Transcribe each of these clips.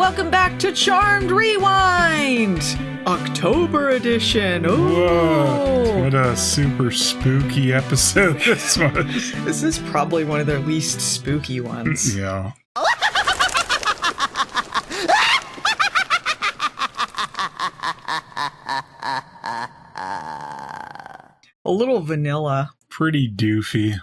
welcome back to Charmed Rewind! October edition! Ooh. Whoa, what a super spooky episode this was. This is probably one of their least spooky ones. Yeah. A little vanilla. Pretty doofy.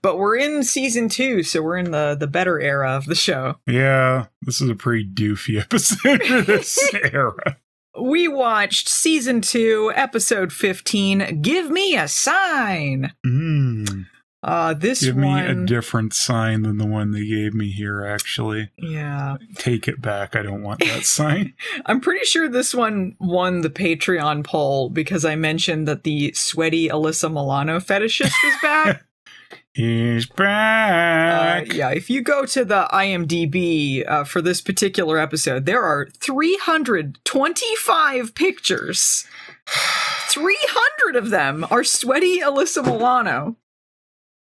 But we're in season 2, so we're in the better era of the show. Yeah, this is a pretty doofy episode for this era. We watched season 2, episode 15, Give Me a Sign. Give me a different sign than the one they gave me here, actually. Yeah. Take it back. I don't want that sign. I'm pretty sure this one won the Patreon poll because I mentioned that the sweaty Alyssa Milano fetishist was back. He's back. Yeah, if you go to the IMDb for this particular episode, there are 325 pictures. 300 of them are sweaty Alyssa Milano.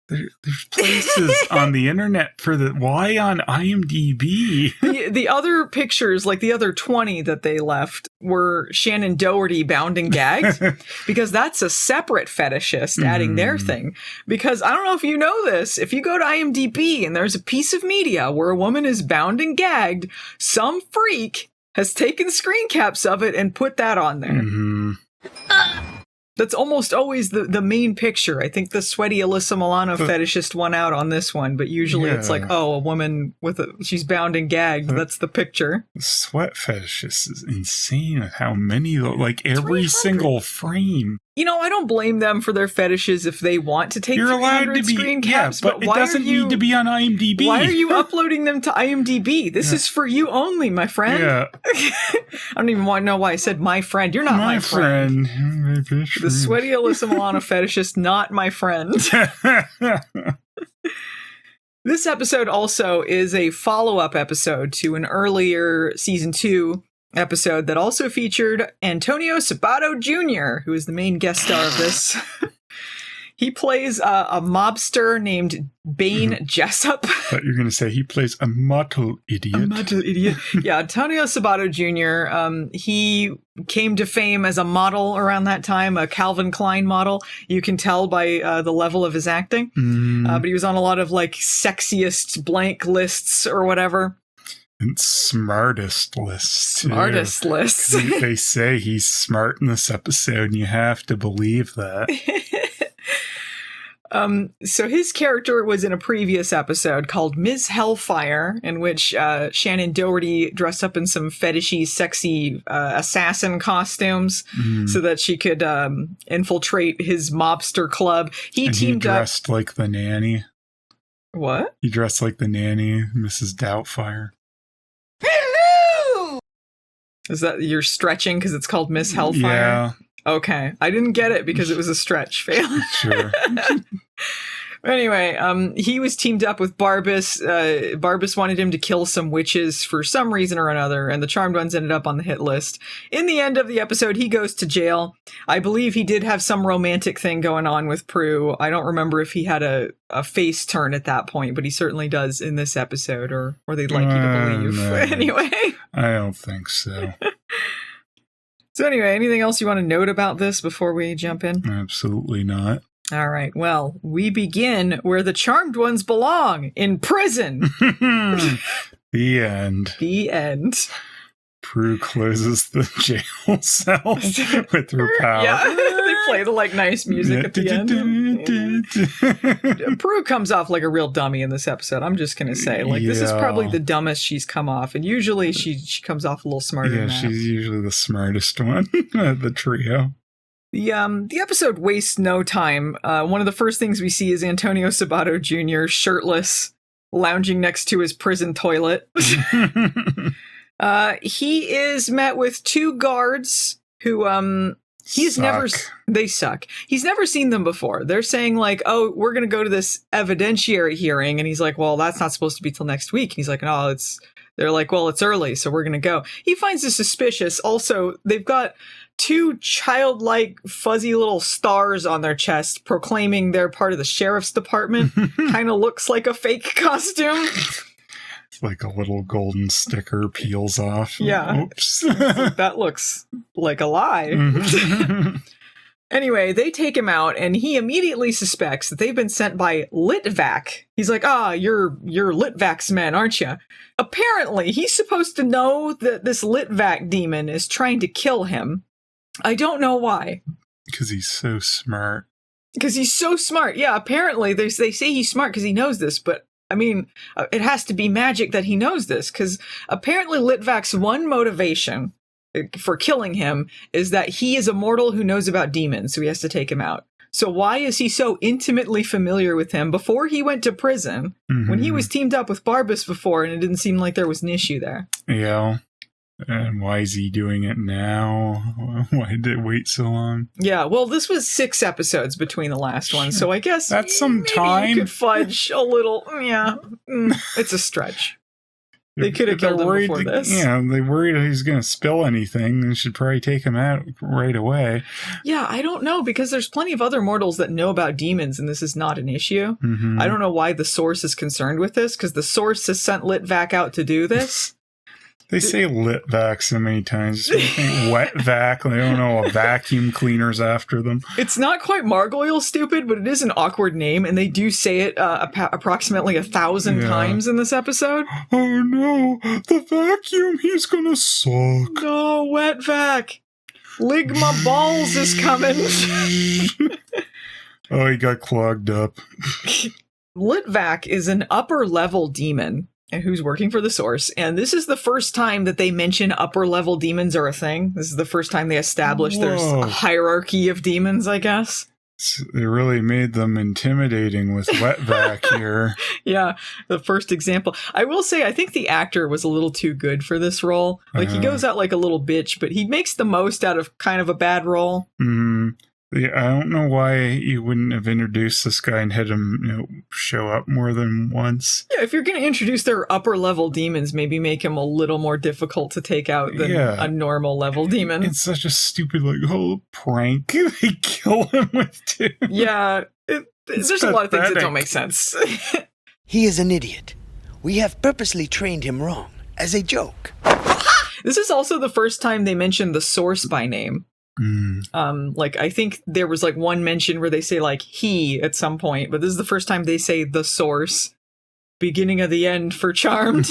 There's places on the internet for the... Why on IMDb? The other pictures, like the other 20 that they left, were Shannen Doherty bound and gagged. Because that's a separate fetishist adding their thing. Because I don't know if you know this, if you go to IMDb and there's a piece of media where a woman is bound and gagged, some freak has taken screen caps of it and put that on there. That's almost always the main picture. I think the sweaty Alyssa Milano fetishist won out on this one, but usually it's like, oh, a woman she's bound and gagged. That's the picture. The sweat fetishist is insane with how many, like every 300. Single frame. You know, I don't blame them for their fetishes if they want to take 300 screen caps, but it doesn't need to be on IMDb. Why are you uploading them to IMDb? This is for you only, my friend. Yeah. I don't even want to know why I said my friend. You're not my friend. The sweaty Alyssa Milano fetishist, not my friend. This episode also is a follow-up episode to an earlier season 2 episode that also featured Antonio Sabato Jr., who is the main guest star of this. He plays a mobster named Bane Jessup. I thought you were going to say he plays a model idiot. A model idiot. Yeah, Antonio Sabato Jr., he came to fame as a model around that time, a Calvin Klein model. You can tell by the level of his acting. But he was on a lot of like sexiest blank lists or whatever. And smartest lists. Smartest lists. They say he's smart in this episode, and you have to believe that. So his character was in a previous episode called Ms. Hellfire, in which Shannen Doherty dressed up in some fetishy, sexy assassin costumes so that she could infiltrate his mobster club. He dressed like the nanny. What? He dressed like the nanny, Mrs. Doubtfire. Hello! Is that you're stretching because it's called Miss Hellfire? Yeah. Okay. I didn't get it because it was a stretch. Phelan. Sure. Anyway, he was teamed up with Barbas. Barbas wanted him to kill some witches for some reason or another, and the Charmed Ones ended up on the hit list. In the end of the episode, he goes to jail. I believe he did have some romantic thing going on with Prue. I don't remember if he had a face turn at that point, but he certainly does in this episode, or they'd like you to believe. No. Anyway. I don't think so. So anyway, anything else you want to note about this before we jump in? Absolutely not. All right. Well, we begin where the Charmed Ones belong, in prison. The end. The end. Prue closes the jail cell with her power. Yeah, they play the like nice music at the end. Prue comes off like a real dummy in this episode. I'm just gonna say, this is probably the dumbest she's come off, and usually she comes off a little smarter. Yeah, than that. she's usually the smartest one of the trio. The episode wastes no time. One of the first things we see is Antonio Sabato Jr. shirtless, lounging next to his prison toilet. He is met with 2 guards who, they suck. He's never seen them before. They're saying like, oh, we're going to go to this evidentiary hearing. And he's like, well, that's not supposed to be till next week. And he's like, no, they're like, well, it's early, so we're going to go. He finds this suspicious. Also, they've got 2 childlike, fuzzy little stars on their chest proclaiming they're part of the sheriff's department. Kind of looks like a fake costume. Like a little golden sticker peels off. Yeah. Oops. That looks like a lie. Anyway, they take him out, and he immediately suspects that they've been sent by Litvack. He's like, you're Litvack's men, aren't you? Apparently, he's supposed to know that this Litvack demon is trying to kill him. I don't know why. Because he's so smart. Because he's so smart. Yeah, apparently, they say he's smart because he knows this, but I mean, it has to be magic that he knows this, because apparently Litvack's one motivation for killing him is that he is a mortal who knows about demons, so he has to take him out. So why is he so intimately familiar with him before he went to prison, when he was teamed up with Barbas before, and it didn't seem like there was an issue there? Yeah. And why is he doing it now? Why did it wait so long? Yeah, well, this was 6 episodes between the last one, so I guess that's some maybe time. You could fudge a little. Yeah, it's a stretch. They could have killed him before this. Yeah, they worried he's going to spill anything. They should probably take him out right away. Yeah, I don't know, because there's plenty of other mortals that know about demons, and this is not an issue. I don't know why the Source is concerned with this, because the Source has sent Litvack out to do this. They say Litvack so many times. Just think wet vac. They don't know a vacuum cleaner's after them. It's not quite Margoyle stupid, but it is an awkward name, and they do say it approximately 1,000 times in this episode. Oh no, the vacuum, he's gonna suck. No, wet vac. Ligma balls is coming. Oh, he got clogged up. Litvack is an upper level demon who's working for the Source, and this is the first time that they mention upper level demons are a thing. This is the first time they establish there's a hierarchy of demons, I guess. They really made them intimidating with Wetvac here. Yeah, the first example. I will say, I think the actor was a little too good for this role. Like, he goes out like a little bitch, but he makes the most out of kind of a bad role. Yeah, I don't know why you wouldn't have introduced this guy and had him, show up more than once. Yeah, if you're going to introduce their upper level demons, maybe make him a little more difficult to take out than a normal level demon. It's such a stupid, prank they kill him with, too. Yeah, there's a lot of things that don't make sense. He is an idiot. We have purposely trained him wrong, as a joke. This is also the first time they mention the Source by name. I think there was one mention where they say he at some point, but this is the first time they say the Source. Beginning of the end for Charmed.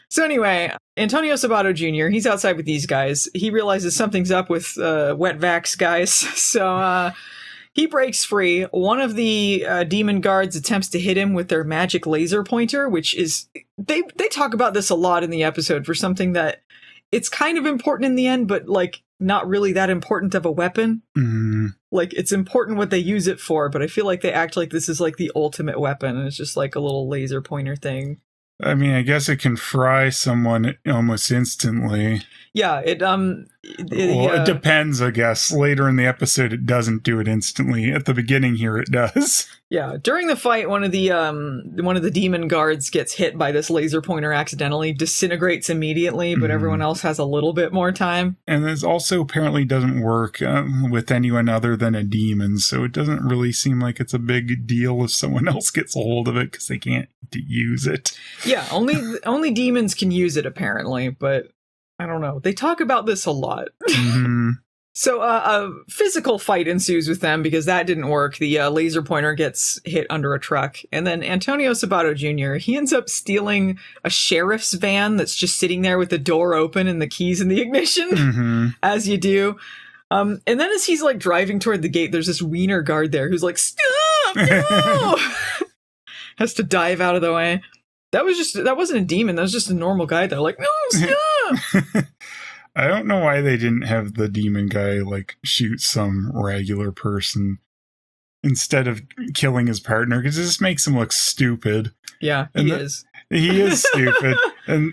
So anyway, Antonio Sabato Jr., he's outside with these guys. He realizes something's up with Wetvax guys, so he breaks free. One of the demon guards attempts to hit him with their magic laser pointer, which is they talk about this a lot in the episode for something that it's kind of important in the end, but not really that important of a weapon. It's important what they use it for, but I feel like they act like this is the ultimate weapon, and it's just a little laser pointer thing. I mean, I guess it can fry someone almost instantly. Yeah, it depends, I guess. Later in the episode, it doesn't do it instantly. At the beginning here, it does. Yeah, during the fight, one of the demon guards gets hit by this laser pointer accidentally, disintegrates immediately, but everyone else has a little bit more time. And this also apparently doesn't work with anyone other than a demon, so it doesn't really seem like it's a big deal if someone else gets a hold of it because they can't use it. Yeah, only demons can use it apparently, but I don't know. They talk about this a lot. So a physical fight ensues with them because that didn't work. The laser pointer gets hit under a truck. And then Antonio Sabato Jr., he ends up stealing a sheriff's van that's just sitting there with the door open and the keys in the ignition, as you do. And then as he's driving toward the gate, there's this wiener guard there who's stop, no! Has to dive out of the way. That wasn't a demon. That was just a normal guy there. No, stop! I don't know why they didn't have the demon guy shoot some regular person instead of killing his partner, because this makes him look stupid. Yeah, he is. He is stupid.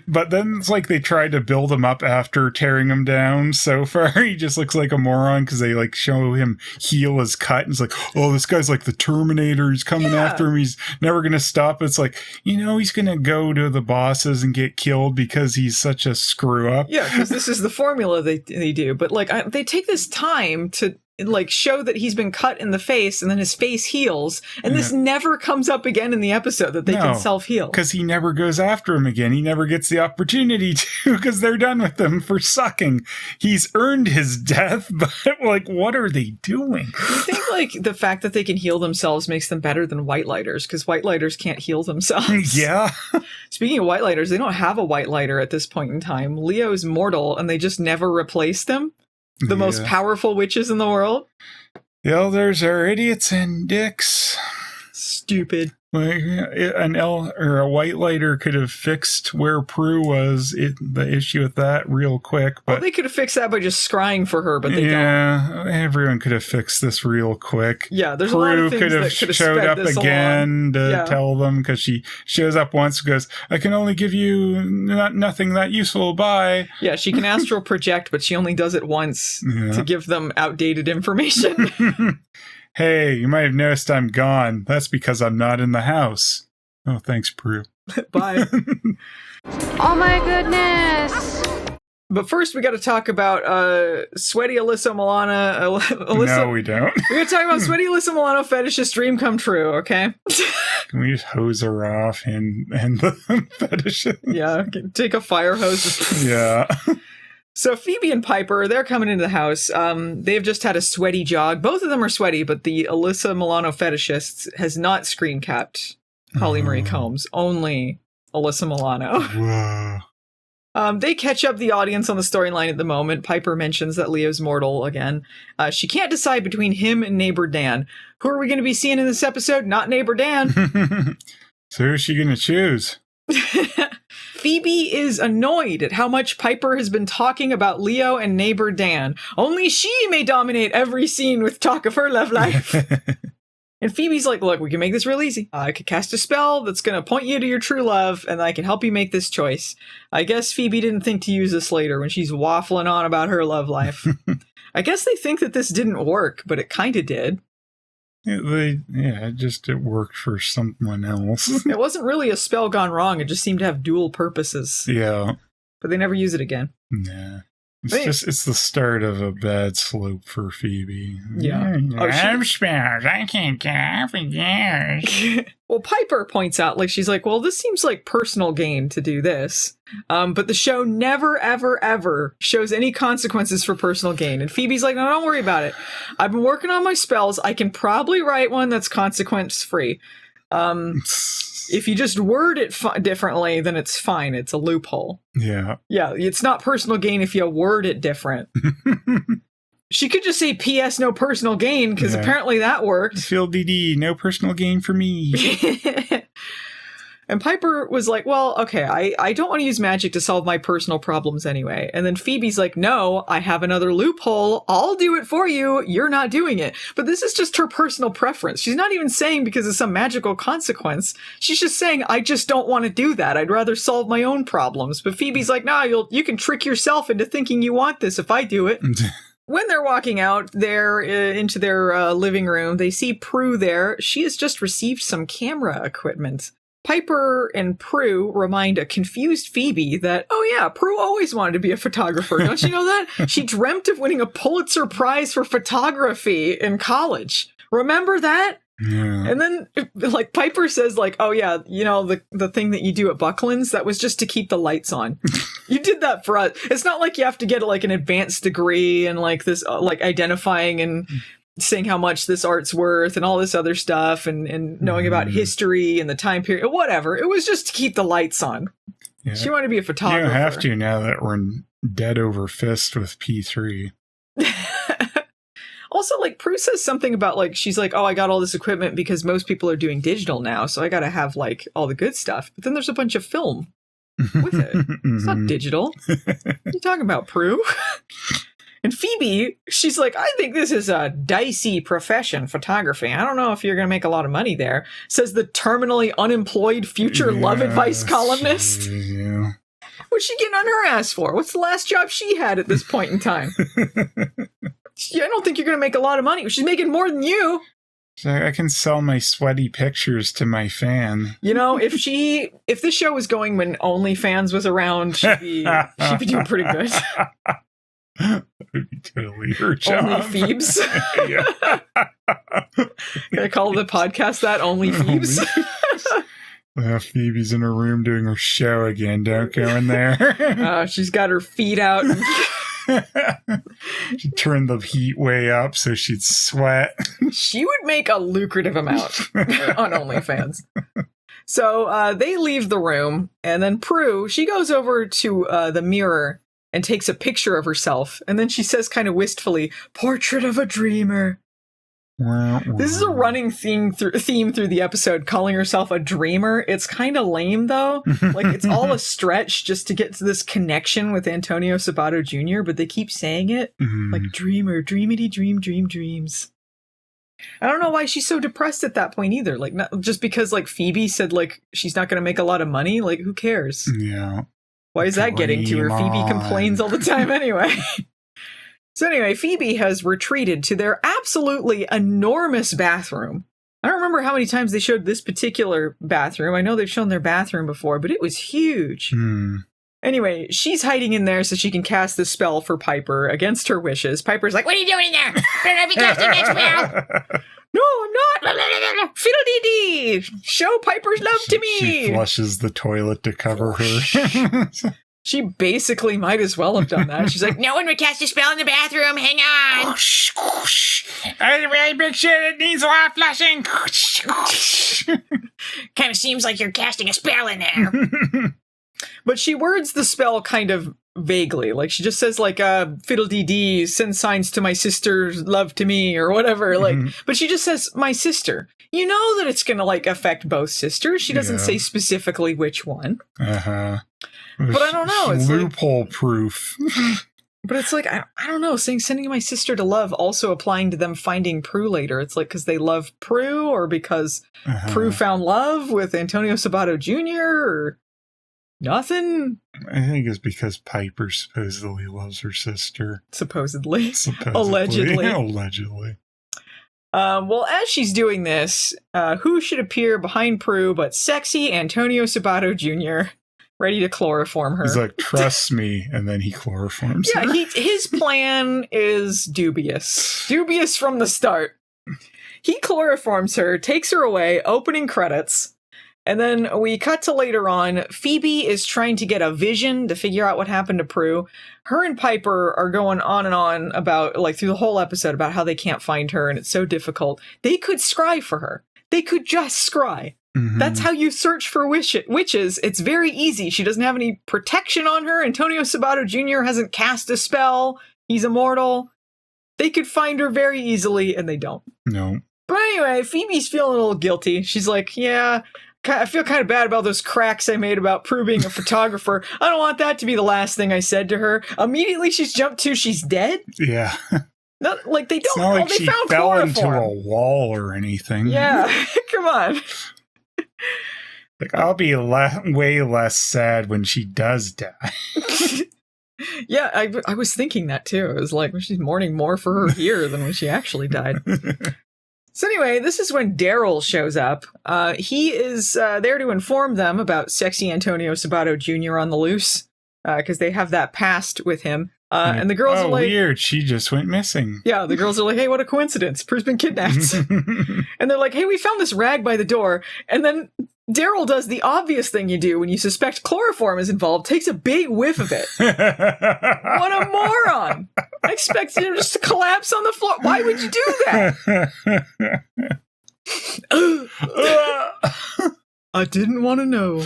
But then it's they tried to build him up after tearing him down so far. He just looks like a moron because they show him heal his cut. And it's oh, this guy's the Terminator. He's coming after him. He's never going to stop. It's he's going to go to the bosses and get killed because he's such a screw up. Yeah, because this is the formula they do. But they take this time to like show that he's been cut in the face and then his face heals. And this never comes up again in the episode that they can self-heal. Because he never goes after him again. He never gets the opportunity to, because they're done with him for sucking. He's earned his death, but like, what are they doing? You think like the fact that they can heal themselves makes them better than white lighters, because white lighters can't heal themselves. Yeah. Speaking of white lighters, they don't have a white lighter at this point in time. Leo's mortal and they just never replaced them. The most powerful witches in the world. The elders are idiots and dicks. Stupid. Like, a white lighter could have fixed where Prue was. The issue with that real quick. But they could have fixed that by just scrying for her, but they don't. Yeah, everyone could have fixed this real quick. Yeah, there's a lot of things could have showed up again to tell them, because she shows up once and goes, I can only give you nothing that useful, bye. Yeah, she can astral project, but she only does it once to give them outdated information. Hey, you might have noticed I'm gone. That's because I'm not in the house. Oh, thanks, Prue. Bye. Oh my goodness. But first, we got to talk about sweaty Alyssa Milano. Alyssa, no, we don't. We're going to talk about sweaty Alyssa Milano fetishist dream come true, okay? Can we just hose her off and the fetishist? Yeah, take a fire hose. Yeah. So Phoebe and Piper, they're coming into the house. They've just had a sweaty jog. Both of them are sweaty, but the Alyssa Milano fetishist has not screen capped Holly Marie Combs. Only Alyssa Milano. Whoa. They catch up the audience on the storyline at the moment. Piper mentions that Leo's mortal again. She can't decide between him and neighbor Dan. Who are we going to be seeing in this episode? Not neighbor Dan. So who's she going to choose? Phoebe is annoyed at how much Piper has been talking about Leo and neighbor Dan. Only she may dominate every scene with talk of her love life. And Phoebe's like, look, we can make this real easy. I could cast a spell that's going to point you to your true love, and I can help you make this choice. I guess Phoebe didn't think to use this later when she's waffling on about her love life. I guess they think that this didn't work, but it kind of did. It worked for someone else. It wasn't really a spell gone wrong. It just seemed to have dual purposes. Yeah. But they never use it again. Nah. It's the start of a bad slope for Phoebe. Yeah. Spells. I can't care for years. Well, Piper points out, she's like, well, this seems like personal gain to do this. But the show never, ever, ever shows any consequences for personal gain. And Phoebe's like, no, don't worry about it. I've been working on my spells. I can probably write one that's consequence-free. If you just word it differently, then it's fine. It's a loophole. Yeah. Yeah, it's not personal gain if you word it different. She could just say P.S. no personal gain, because apparently that worked. Phil DD, no personal gain for me. And Piper was like, well, okay, I don't want to use magic to solve my personal problems anyway. And then Phoebe's like, no, I have another loophole. I'll do it for you. You're not doing it. But this is just her personal preference. She's not even saying because of some magical consequence. She's just saying, I just don't want to do that. I'd rather solve my own problems. But Phoebe's like, nah, you can trick yourself into thinking you want this if I do it. When they're walking out there into their living room, they see Prue there. She has just received some camera equipment. Piper and Prue remind a confused Phoebe that, oh yeah, Prue always wanted to be a photographer. Don't you know that? She dreamt of winning a Pulitzer Prize for photography in college. Remember that? Yeah. And then, Piper says, oh yeah, the thing that you do at Buckland's, that was just to keep the lights on. You did that for us. It's not like you have to get, an advanced degree and, this, identifying and saying how much this art's worth and all this other stuff and knowing about history and the time period, whatever. It was just to keep the lights on. Yeah. She wanted to be a photographer. You don't have to now that we're dead over fist with P3. Also, Prue says something about, she's like, oh, I got all this equipment because most people are doing digital now, so I gotta have, all the good stuff. But then there's a bunch of film with it. It's not digital. What are you talking about, Prue? And Phoebe, she's like, I think this is a dicey profession, photography. I don't know if you're going to make a lot of money there, says the terminally unemployed future love advice columnist. Yeah. What's she getting on her ass for? What's the last job she had at this point in time? I don't think you're going to make a lot of money. She's making more than you. So I can sell my sweaty pictures to my fan. If this show was going when OnlyFans was around, she'd be doing pretty good. That would be totally her job. OnlyPheebs. Yeah. Can I call the podcast that OnlyPheebs? Phoebe's in her room doing her show again. Don't go in there. She's got her feet out. She turned the heat way up so she'd sweat. She would make a lucrative amount on OnlyFans. So they leave the room, and then Prue, she goes over to the mirror and takes a picture of herself, and then she says kind of wistfully, "Portrait of a dreamer." This is a running theme through the episode, calling herself a dreamer. It's kind of lame, though. Like, it's all a stretch just to get to this connection with Antonio Sabato Jr., but they keep saying it. Like, dreamer, dreamity, dreams. I don't know why she's so depressed at that point either. Like, not just because, like, Phoebe said, like, she's not going to make a lot of money. Like, who cares? Yeah. Why is that getting to her? Phoebe complains all the time anyway. So anyway, Phoebe has retreated to their absolutely enormous bathroom. I don't remember how many times they showed this particular bathroom. I know they've shown their bathroom before, but it was huge. Anyway, she's hiding in there so she can cast the spell for Piper against her wishes. Piper's like, "What are you doing in there? Better not be casting that spell." "No, I'm not. Fiddle-dee-dee. Show Piper's love to me." She flushes the toilet to cover her. She basically might as well have done that. She's like, "No one would cast a spell in the bathroom. Hang on." I really make sure it needs a lot of flushing. Kind of seems like you're casting a spell in there. But she words the spell kind of vaguely. Like, she just says, like, fiddle-dee-dee, send signs to my sister's love to me, or whatever. Like, but she just says, my sister. You know that it's going to, like, affect both sisters. She doesn't say specifically which one. But I don't know. It's loophole like, proof. But it's like, I don't know, sending my sister to love also applying to them finding Prue later. It's like, because they love Prue, or because Prue found love with Antonio Sabato Jr., or nothing? I think it's because Piper supposedly loves her sister. Supposedly. Allegedly. Well, as she's doing this, who should appear behind Prue but sexy Antonio Sabato Jr., ready to chloroform her. He's like, "Trust me," and then he chloroforms her. Yeah, his plan is dubious. Dubious from the start. He chloroforms her, takes her away, opening credits, and then we cut to later on. Phoebe is trying to get a vision to figure out what happened to Prue. Her and Piper are going on and on about, like, through the whole episode about how they can't find her and it's so difficult. They could scry for her. They could just scry. That's how you search for witches. It's very easy. She doesn't have any protection on her. Antonio Sabato Jr. hasn't cast a spell. He's immortal. They could find her very easily, and they don't. No. But anyway, Phoebe's feeling a little guilty. She's like, "Yeah, I feel kind of bad about those cracks I made about Prue being a photographer. I don't want that to be the last thing I said to her." Immediately she's jumped to she's dead. Yeah. Not like they don't. It's not like they she found fell chloroform. into a wall or anything. Yeah, come on. Like, I'll be way less sad when she does die. Yeah, I was thinking that too. It was like, well, she's mourning more for her here than when she actually died. So anyway, this is when Daryl shows up. He is there to inform them about sexy Antonio Sabato Jr. on the loose, because they have that past with him. And the girls are like, weird, she just went missing. Yeah, the girls are like, "Hey, what a coincidence. Prue's been kidnapped." And they're like, "Hey, we found this rag by the door." And then Daryl does the obvious thing you do when you suspect chloroform is involved, takes a big whiff of it. What a moron. I expected him just to collapse on the floor. Why would you do that? I didn't want to know.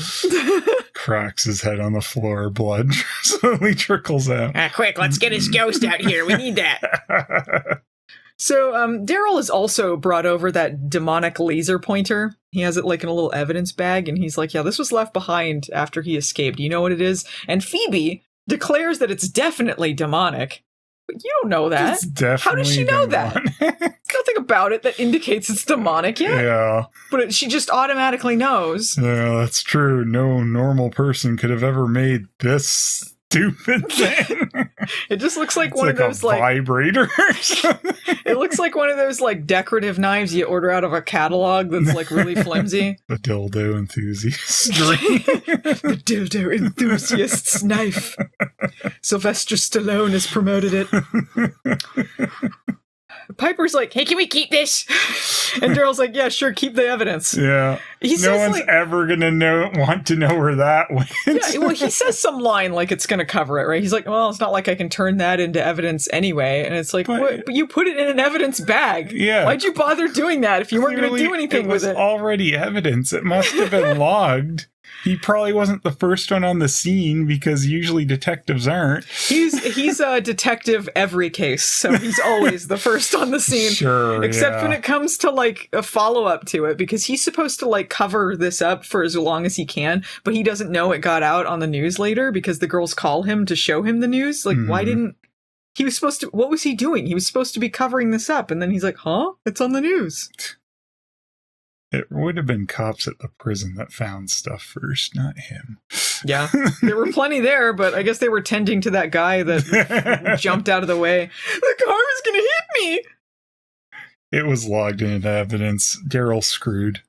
Cracks his head on the floor. Blood slowly trickles out. Quick, let's get his ghost out here. We need that. So Daryl has also brought over that demonic laser pointer. He has it like in a little evidence bag, and he's like, "Yeah, this was left behind after he escaped. Do you know what it is?" And Phoebe declares that it's definitely demonic. But you don't know that. It's definitely How does she know demonic. that? There's nothing about it that indicates it's demonic yet. Yeah. But she just automatically knows. Yeah, that's true. No normal person could have ever made this stupid thing. It just looks like one like of those a like vibrator. it looks like one of those like decorative knives you order out of a catalog that's like really flimsy. The dildo enthusiast dream. The dildo enthusiast's knife. Sylvester Stallone has promoted it. Piper's like, hey, can we keep this? And Daryl's like, yeah, sure, keep the evidence. Yeah. He no says, one's like, ever gonna want to know where that went. yeah, well, he says some line like it's going to cover it, right? He's like, well, it's not like I can turn that into evidence anyway. And it's like, but you put it in an evidence bag. Yeah. Why'd you bother doing that if you weren't going to do anything with it? It was already evidence. It must have been logged. He probably wasn't the first one on the scene because usually detectives aren't. He's a detective every case, so he's always the first on the scene. Sure, except when it comes to like a follow-up to it, because he's supposed to like cover this up for as long as he can, but he doesn't know it got out on the news later because the girls call him to show him the news. Like, why didn't he was supposed to? What was he doing? He was supposed to be covering this up, and then he's like, "Huh? It's on the news." It would have been cops at the prison that found stuff first, not him. Yeah, there were plenty there, but I guess they were tending to that guy that jumped out of the way. The car was going to hit me! It was logged into evidence. Daryl screwed.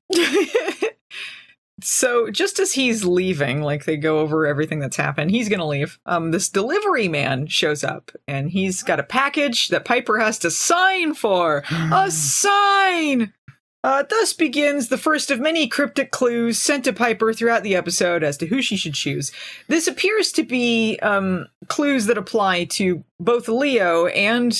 So just as he's leaving, like they go over everything that's happened, he's going to leave. This delivery man shows up, and he's got a package that Piper has to sign for. A sign! Thus begins the first of many cryptic clues sent to Piper throughout the episode as to who she should choose. This appears to be clues that apply to both Leo and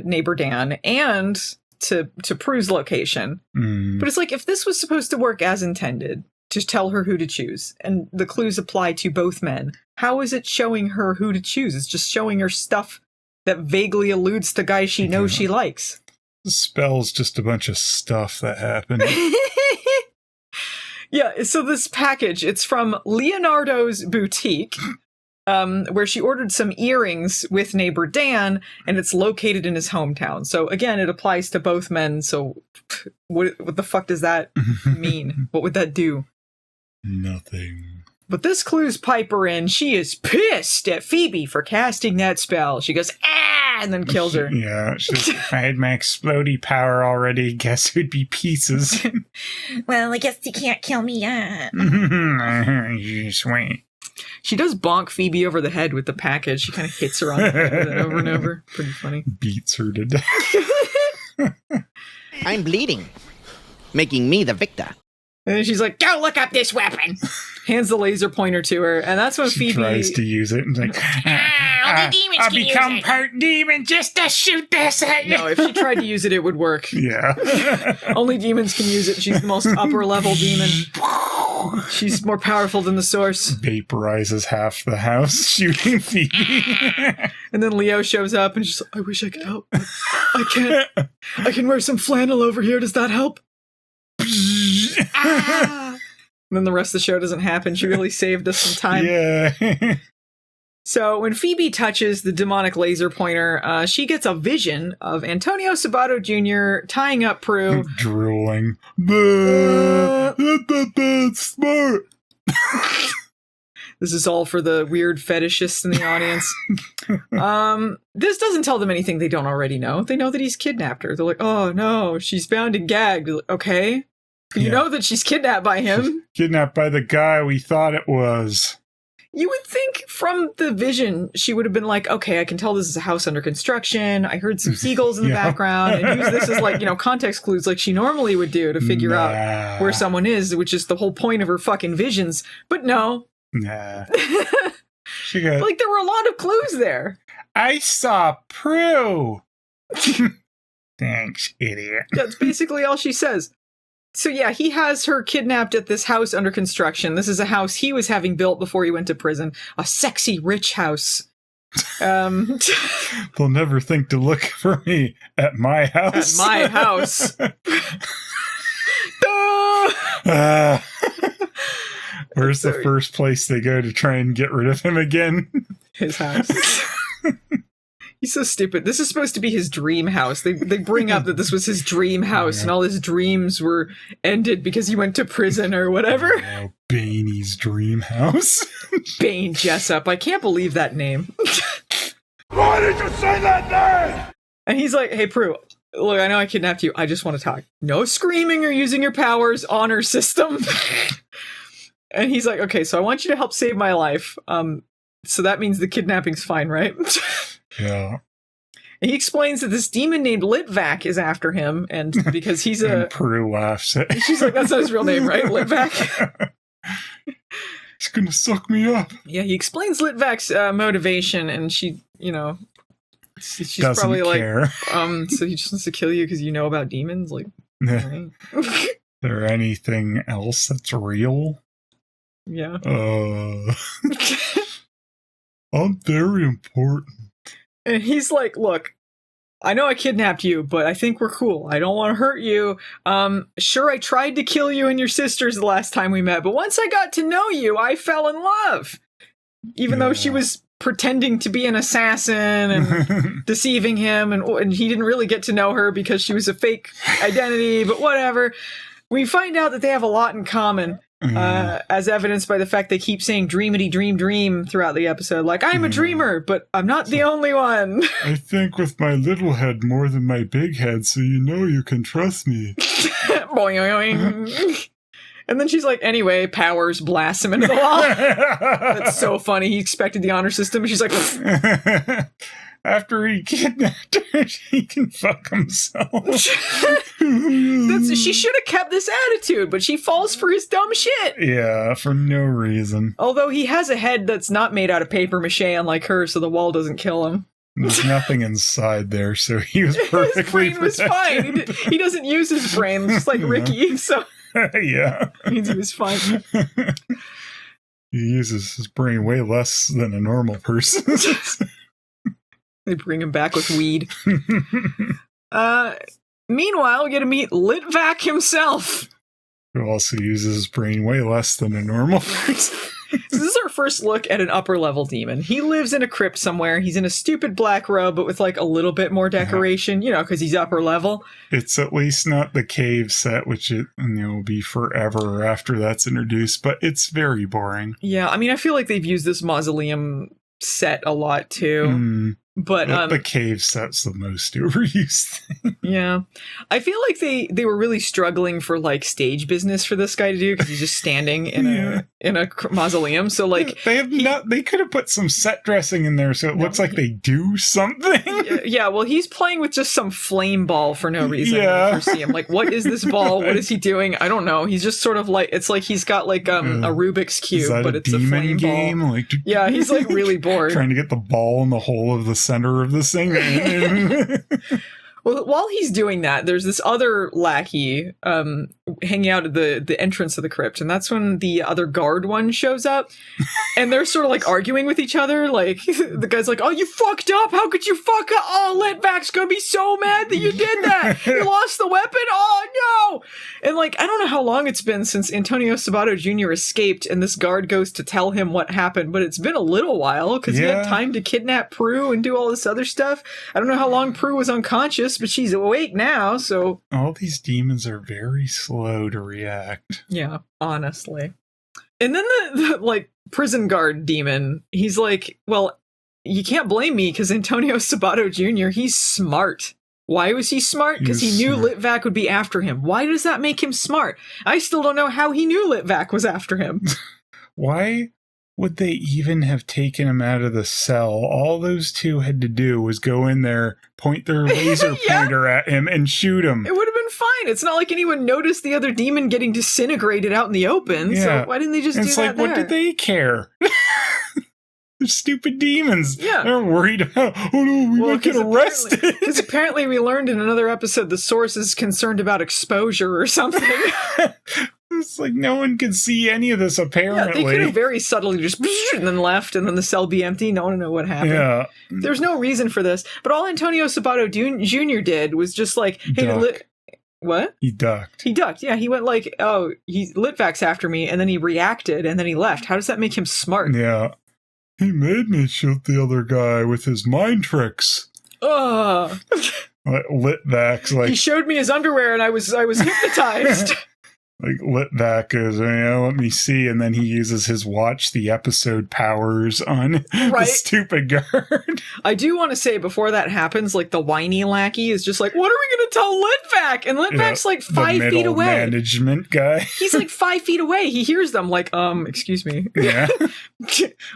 neighbor Dan and to Prue's location. But it's like, if this was supposed to work as intended, to tell her who to choose, and the clues apply to both men, how is it showing her who to choose? It's just showing her stuff that vaguely alludes to guys she knows she likes. The spell's just a bunch of stuff that happened. Yeah, so this package, it's from Leonardo's boutique, where she ordered some earrings with neighbor Dan, and it's located in his hometown. So again, it applies to both men, so what the fuck does that mean? What would that do? Nothing. But this clues Piper in. She is pissed at Phoebe for casting that spell. She goes, ah, and then kills her. Yeah, she's if I had my explodey power already, guess it would be pieces. Well, I guess you can't kill me yet. You just wait. She does bonk Phoebe over the head with the package. She kind of hits her on the head with it over and over. Pretty funny. Beats her to death. I'm bleeding, making me the victor. And then she's like, go look up this weapon. Hands the laser pointer to her. And that's when She Phoebe tries to use it and like, Only demons I'll can use become it. part demon just to shoot this at you. No, if she tried to use it, it would work. Yeah. Only demons can use it. She's the most upper level demon. She's more powerful than the source. Vaporizes half the house, shooting Phoebe. And then Leo shows up and she's like, I wish I could help. I can't. I can wear some flannel over here. Does that help? And then the rest of the show doesn't happen. She really saved us some time. Yeah. So when Phoebe touches the demonic laser pointer, she gets a vision of Antonio Sabato Jr. tying up Prue. Drooling. That's smart. This is all for the weird fetishists in the audience. This doesn't tell them anything they don't already know. They know that he's kidnapped her. They're like, oh no, she's bound and gagged. Like, okay. You know that she's kidnapped by him. Kidnapped by the guy we thought it was. You would think from the vision, she would have been like, okay, I can tell this is a house under construction. I heard some seagulls in the background, and use this as like, context clues like she normally would do to figure out where someone is, which is the whole point of her fucking visions. But no. Nah. She got, like, there were a lot of clues there. I saw Prue. Thanks, idiot. That's basically all she says. So yeah, he has her kidnapped at this house under construction. This is a house he was having built before he went to prison. A sexy, rich house. They'll never think to look for me at my house. At my house. Where's the first place they go to try and get rid of him again? His house. He's so stupid. This is supposed to be his dream house. They bring up that this was his dream house, and all his dreams were ended because he went to prison or whatever. Oh, Bane's dream house. Bane Jessup. I can't believe that name. Why did you say that name? And he's like, hey, Prue, look, I know I kidnapped you. I just want to talk. No screaming or using your powers. Honor system. And he's like, okay, so I want you to help save my life. So that means the kidnapping's fine, right? Yeah. And he explains that this demon named Litvack is after him, and because he's And Prue laughs at she's like, that's not his real name, right? Litvack? He's gonna suck me up. Yeah, he explains Litvack's motivation, and she, she's Doesn't probably care. like, so he just wants to kill you because you know about demons? Like, right. Is there anything else that's real? Yeah. I'm very important. And he's like, look, I know I kidnapped you, but I think we're cool. I don't want to hurt you. Sure, I tried to kill you and your sisters the last time we met, but once I got to know you, I fell in love. Even though she was pretending to be an assassin and deceiving him, and he didn't really get to know her because she was a fake identity, but whatever. We find out that they have a lot in common. As evidenced by the fact they keep saying dreamity dream throughout the episode. Like, I'm a dreamer, but I'm not the only one. I think with my little head more than my big head, so you can trust me. Boing. And then she's like, anyway, powers, blasts him into the wall. That's so funny. He expected the honor system, and she's like... After he kidnapped her, he can fuck himself. She should have kept this attitude, but she falls for his dumb shit. Yeah, for no reason. Although he has a head that's not made out of paper mache, unlike her, so the wall doesn't kill him. There's nothing inside there, so he was perfectly his brain protected. was fine. He doesn't use his brain, just like Ricky, so... Yeah. Means he was fine. He uses his brain way less than a normal person. They bring him back with weed. Meanwhile, we get to meet Litvack himself. Who also uses his brain way less than a normal person. So this is our first look at an upper level demon. He lives in a crypt somewhere. He's in a stupid black robe, but with like a little bit more decoration, because he's upper level. It's at least not the cave set, which it will be forever after that's introduced, but it's very boring. Yeah, I mean, I feel like they've used this mausoleum set a lot too. But the cave set's the most overused thing. Yeah. I feel like they were really struggling for like stage business for this guy to do, because he's just standing in a mausoleum. So like they could have put some set dressing in there so it looks like they do something. Yeah, well, he's playing with just some flame ball for no reason. Yeah. You see him. Like, what is this ball? What is he doing? I don't know. He's just sort of like, it's like he's got like a Rubik's Cube, but it's a flame game ball. Like, yeah, he's like really bored. Trying to get the ball in the hole of the center of this thing. Well, while he's doing that, there's this other lackey hanging out at the entrance of the crypt, and that's when the other guard one shows up, and they're sort of like arguing with each other. Like, the guy's like, "Oh, you fucked up! How could you fuck up? Oh, Litvack's gonna be so mad that you did that! You lost the weapon! Oh no!" And like, I don't know how long it's been since Antonio Sabato Jr. escaped, and this guard goes to tell him what happened, but it's been a little while because he had time to kidnap Prue and do all this other stuff. I don't know how long Prue was unconscious, but she's awake now, so... All these demons are very slow to react. Yeah, honestly. And then the like, prison guard demon, he's like, well, you can't blame me, because Antonio Sabato Jr., he's smart. Why was he smart? Because he knew Litvack would be after him. Why does that make him smart? I still don't know how he knew Litvack was after him. Why would they even have taken him out of the cell? All those two had to do was go in there, point their laser pointer at him, and shoot him. It would have been fine. It's not like anyone noticed the other demon getting disintegrated out in the open. Yeah. So why didn't they just do that? It's like, what did they care? They're stupid demons. Yeah. They're worried about, oh no, we might get arrested. Because apparently we learned in another episode the source is concerned about exposure or something. It's like no one can see any of this, apparently. Yeah, they could have very subtly just and then left, and then the cell be empty. No one would know what happened. Yeah. There's no reason for this. But all Antonio Sabato Jr. did was just like, hey, what? He ducked. Yeah, he went like, oh, Litvack's after me, and then he reacted, and then he left. How does that make him smart? Yeah. He made me shoot the other guy with his mind tricks. Ugh. Litvack's like... He showed me his underwear, and I was hypnotized. Like, Litvack goes, let me see. And then he uses his watch the episode powers on the stupid guard. I do want to say, before that happens, like, the whiny lackey is just like, what are we going to tell Litvack? And Litvack's like 5 feet away. Management guy. He's like 5 feet away. He hears them like, excuse me. Yeah.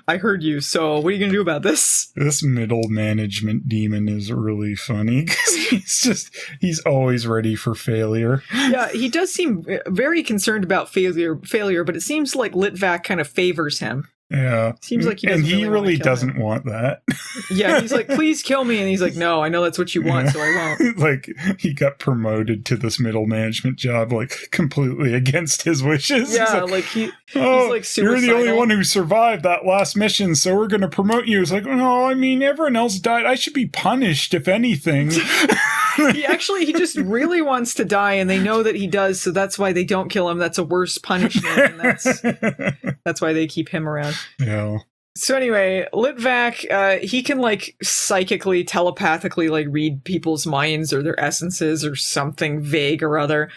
I heard you. So what are you going to do about this? This middle management demon is really funny because he's always ready for failure. Yeah, he does seem very concerned about failure, but it seems like Litvack kind of favors him. Yeah. Seems like he really doesn't want that. Yeah, he's like, please kill me. And he's like, no, I know that's what you want, so I won't. Like, he got promoted to this middle management job, like, completely against his wishes. Yeah, he's like suicidal. You're the only one who survived that last mission, so we're going to promote you. It's like, no, I mean, everyone else died. I should be punished, if anything. He just really wants to die, and they know that he does, so that's why they don't kill him. That's a worse punishment, and that's why they keep him around. Yeah. So anyway, Litvack, he can, like, psychically, telepathically, like, read people's minds or their essences or something vague or other.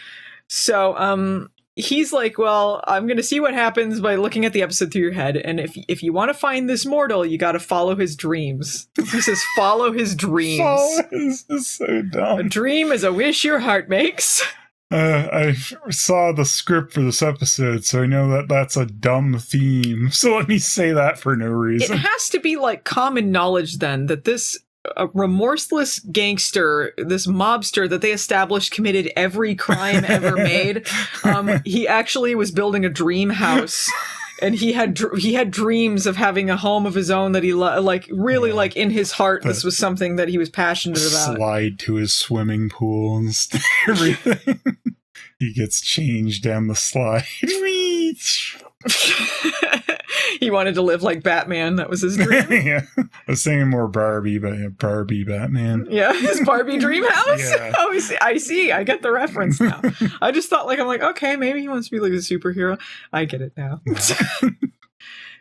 So, he's like, well, I'm going to see what happens by looking at the episode through your head. And if you want to find this mortal, you got to follow his dreams. He says, follow his dreams. This is so dumb. A dream is a wish your heart makes. I saw the script for this episode, so I know that that's a dumb theme. So let me say that for no reason. It has to be, like, common knowledge, then, that this remorseless gangster, this mobster that they established committed every crime ever made, he actually was building a dream house. And he had dreams of having a home of his own that he like in his heart. This was something that he was passionate about. Slide to his swimming pool and everything. He gets changed down the slide. He wanted to live like Batman. That was his dream. Yeah. I was thinking more Barbie, but yeah, Barbie Batman. Yeah, his Barbie dream house? Yeah. Oh, I see. I get the reference now. I just thought, like, I'm like, okay, maybe he wants to be like a superhero. I get it now.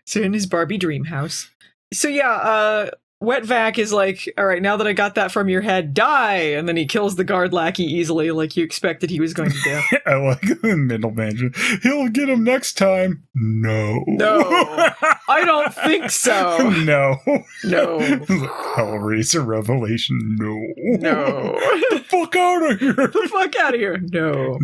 So in his Barbie dream house. So yeah, Wetvac is like, all right, now that I got that from your head, die! And then he kills the guard lackey easily, like you expected he was going to do. I like the middle management. He'll get him next time. No. I don't think so. No. Hellraiser Revelation. No. Get the fuck out of here. The fuck out of here. No.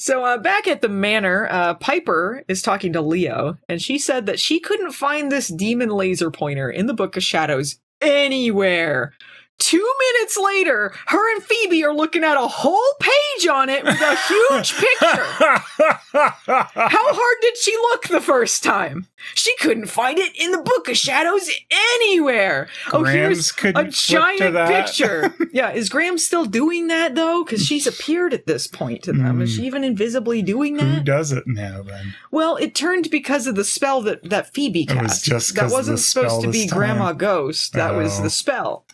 So back at the manor, Piper is talking to Leo, and she said that she couldn't find this demon laser pointer in the Book of Shadows anywhere. 2 minutes later, her and Phoebe are looking at a whole page on it with a huge picture. How hard did she look the first time? She couldn't find it in the Book of Shadows anywhere. Grams, here's a giant picture. Yeah, is Graham still doing that, though? Because she's appeared at this point to them. Is she even invisibly doing that? Who does it now, then? Well, it turned because of the spell that Phoebe cast. It was just that wasn't supposed to be Grandma Ghost. That was the spell.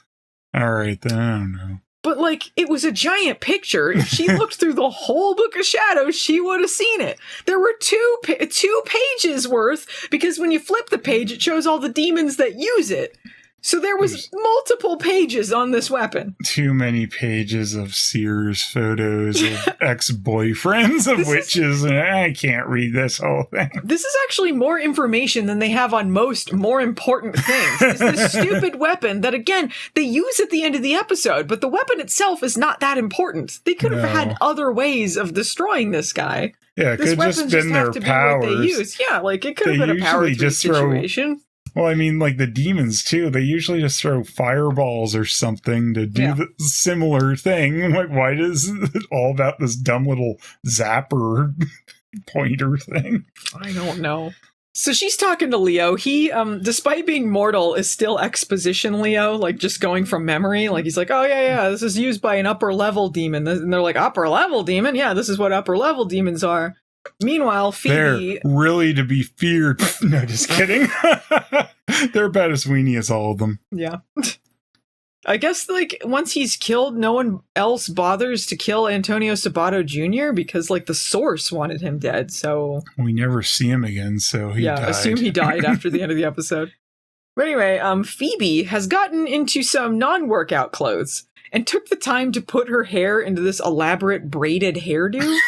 All right, then, I don't know. But, like, it was a giant picture. If she looked through the whole Book of Shadows, she would have seen it. There were two pages worth, because when you flip the page, it shows all the demons that use it. So there was multiple pages on this weapon. Too many pages of Sears photos of ex-boyfriends of witches. I can't read this whole thing. This is actually more information than they have on most more important things. It's this stupid weapon that, again, they use at the end of the episode, but the weapon itself is not that important. They could have had other ways of destroying this guy. Yeah, it could have just been their powers. They use. Yeah, like, it could have been a power 3 situation. Well, I mean, like the demons, too, they usually just throw fireballs or something to do the similar thing. Like, why is it all about this dumb little zapper pointer thing? I don't know. So she's talking to Leo. He, despite being mortal, is still exposition Leo, like just going from memory. Like, he's like, oh, yeah, this is used by an upper-level demon. And they're like, upper-level demon? Yeah, this is what upper-level demons are. Meanwhile, Phoebe... They're really to be feared. No, just kidding. They're about as weenie as all of them. Yeah. I guess, like, once he's killed, no one else bothers to kill Antonio Sabato Jr. because, like, the source wanted him dead, so... We never see him again, so he died. Yeah, assume he died after the end of the episode. But anyway, Phoebe has gotten into some non-workout clothes and took the time to put her hair into this elaborate braided hairdo.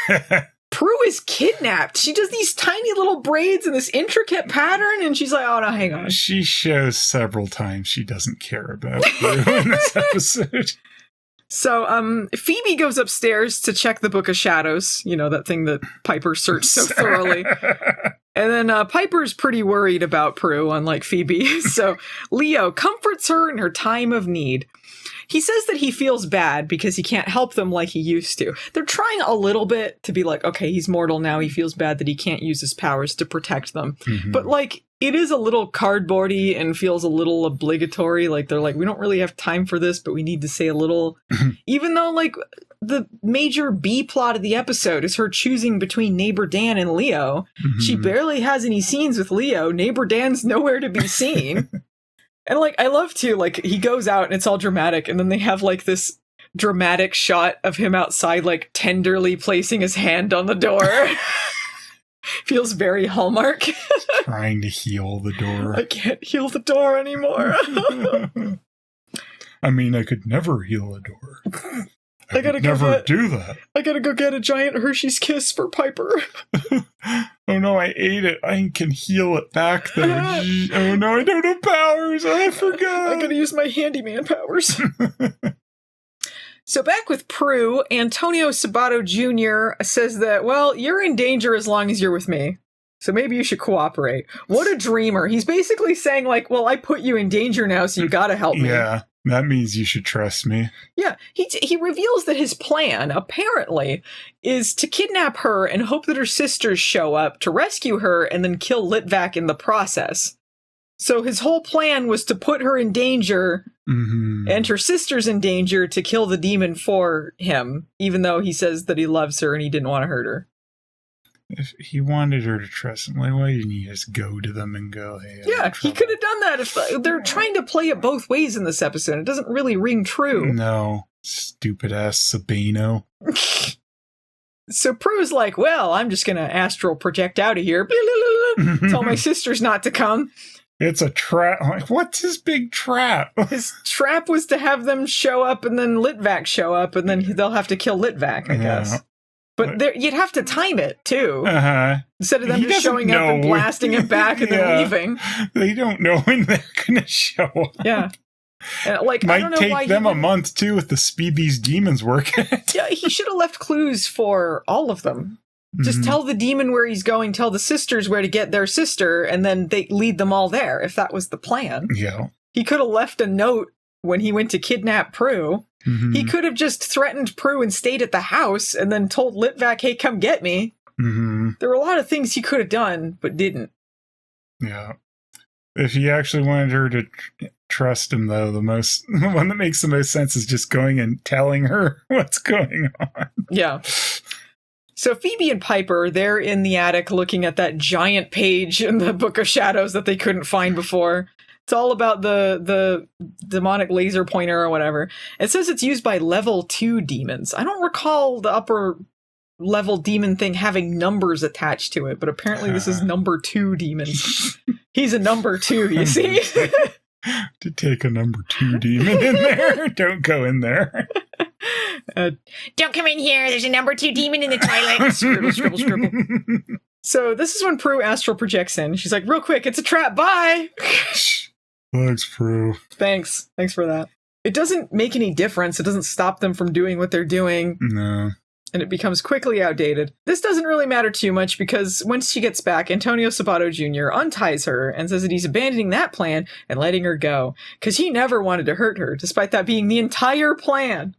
Prue is kidnapped. She does these tiny little braids in this intricate pattern, and she's like, oh, no, hang on. She shows several times she doesn't care about Prue in this episode. So, Phoebe goes upstairs to check the Book of Shadows, that thing that Piper searched so thoroughly. And then Piper's pretty worried about Prue, unlike Phoebe. So Leo comforts her in her time of need. He says that he feels bad because he can't help them like he used to. They're trying a little bit to be like, okay, he's mortal now. He feels bad that he can't use his powers to protect them. Mm-hmm. But it is a little cardboardy and feels a little obligatory. They're like, we don't really have time for this, but we need to say a little. Even though, the major B plot of the episode is her choosing between Neighbor Dan and Leo. Mm-hmm. She barely has any scenes with Leo. Neighbor Dan's nowhere to be seen. And, I love, too, he goes out and it's all dramatic, and then they have, this dramatic shot of him outside, tenderly placing his hand on the door. Feels very Hallmark. Trying to heal the door. I can't heal the door anymore. I mean, I could never heal a door. I gotta never do that. I gotta go get a giant Hershey's Kiss for Piper. Oh no, I ate it. I can heal it back though. Oh no, I don't have powers. I forgot. I gotta use my handyman powers. So back with Prue, Antonio Sabato Jr. says that, well, you're in danger as long as you're with me. So maybe you should cooperate. What a dreamer. He's basically saying, well, I put you in danger now, so you gotta help me. Yeah. That means you should trust me. Yeah, he reveals that his plan, apparently, is to kidnap her and hope that her sisters show up to rescue her and then kill Litvack in the process. So his whole plan was to put her in danger and her sisters in danger to kill the demon for him, even though he says that he loves her and he didn't want to hurt her. If he wanted her to trust him, why didn't he just go to them and go, hey, yeah, he could have done that. If they're trying to play it both ways in this episode. It doesn't really ring true. No. Stupid ass Sabino. So Prue's like, well, I'm just going to astral project out of here. Tell my sisters not to come. It's a trap. What's his big trap? His trap was to have them show up and then Litvack show up and then they'll have to kill Litvack, I guess. But you'd have to time it, too. Uh-huh. Instead of them just showing up and blasting it back and then leaving. They don't know when they're going to show up. Yeah. Might I don't know take why them a month, too, with the speed these demons work at. Yeah, he should have left clues for all of them. Just tell the demon where he's going, tell the sisters where to get their sister, and then they lead them all there, if that was the plan. Yeah. He could have left a note when he went to kidnap Prue. He could have just threatened Prue and stayed at the house and then told Litvack, hey, come get me. There were a lot of things he could have done, but didn't. Yeah. If he actually wanted her to trust him, though, the one that makes the most sense is just going and telling her what's going on. Yeah. So Phoebe and Piper, they're in the attic looking at that giant page in the Book of Shadows that they couldn't find before. It's all about the demonic laser pointer or whatever. It says it's used by level 2 demons. I don't recall the upper level demon thing having numbers attached to it, but apparently this is number 2 demons. He's a number 2, you see? To take a number 2 demon in there. Don't go in there. Don't come in here. There's a number 2 demon in the toilet. Scribble, scribble, scribble. So this is when Prue astral projects in. She's like, real quick, it's a trap. Bye. Thanks, Prue. Thanks for that. It doesn't make any difference. It doesn't stop them from doing what they're doing. No. And it becomes quickly outdated. This doesn't really matter too much because once she gets back, Antonio Sabato Jr. unties her and says that he's abandoning that plan and letting her go because he never wanted to hurt her, despite that being the entire plan.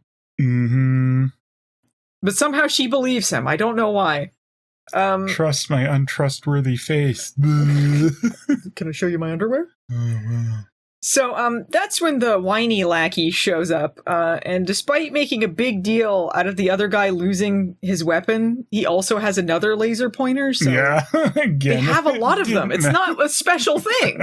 But somehow she believes him. I don't know why. Trust my untrustworthy face. Can I show you my underwear? Oh, wow. So that's when the whiny lackey shows up, and despite making a big deal out of the other guy losing his weapon, he also has another laser pointer, so yeah. Again, they have a lot of them. It's not a special thing.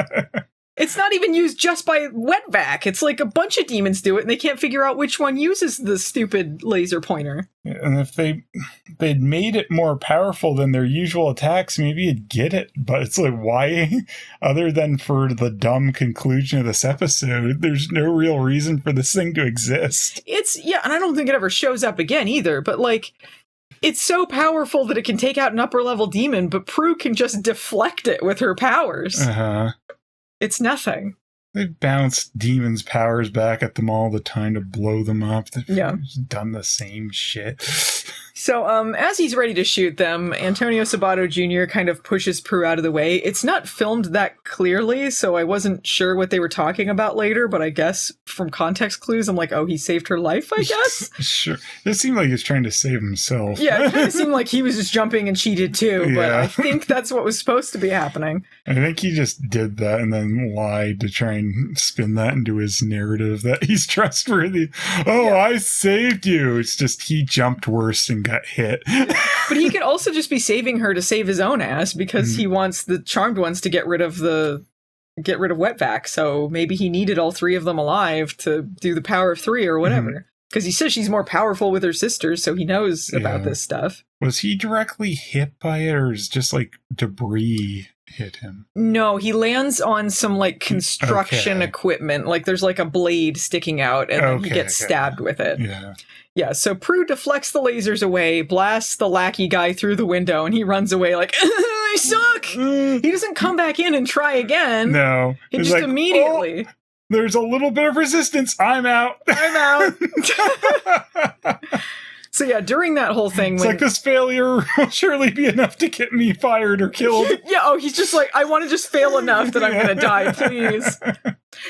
It's not even used just by Wetback. It's like a bunch of demons do it, and they can't figure out which one uses the stupid laser pointer. And if they'd made it more powerful than their usual attacks, maybe you'd get it. But it's like, why? Other than for the dumb conclusion of this episode, there's no real reason for this thing to exist. And I don't think it ever shows up again either, but like, it's so powerful that it can take out an upper level demon, but Prue can just deflect it with her powers. Uh-huh. It's nothing. They bounce demons' powers back at them all the time to blow them up. They've just done the same shit. So, as he's ready to shoot them, Antonio Sabato Jr. kind of pushes Prue out of the way. It's not filmed that clearly, so I wasn't sure what they were talking about later, but I guess from context clues, I'm like, oh, he saved her life, I guess? Sure. It seemed like he was trying to save himself. Yeah, it kind of seemed like he was just jumping and she did too, but I think that's what was supposed to be happening. I think he just did that and then lied to try and spin that into his narrative that he's trustworthy. Oh, yeah. I saved you. It's just he jumped worse and got hit. But he could also just be saving her to save his own ass because he wants the Charmed Ones to get rid of Wetvac. So maybe he needed all three of them alive to do the power of three or whatever. Because he says she's more powerful with her sisters, so he knows about this stuff. Was he directly hit by it, or is just like debris hit him? No, he lands on some like construction equipment. Like there's like a blade sticking out, and then he gets stabbed with it. Yeah, so Prue deflects the lasers away, blasts the lackey guy through the window, and he runs away like, I suck! He doesn't come back in and try again. No. He just like, immediately... Oh, there's a little bit of resistance. I'm out. So yeah, during that whole thing... It's like, this failure will surely be enough to get me fired or killed. He's just like, I want to just fail enough that I'm going to die, please.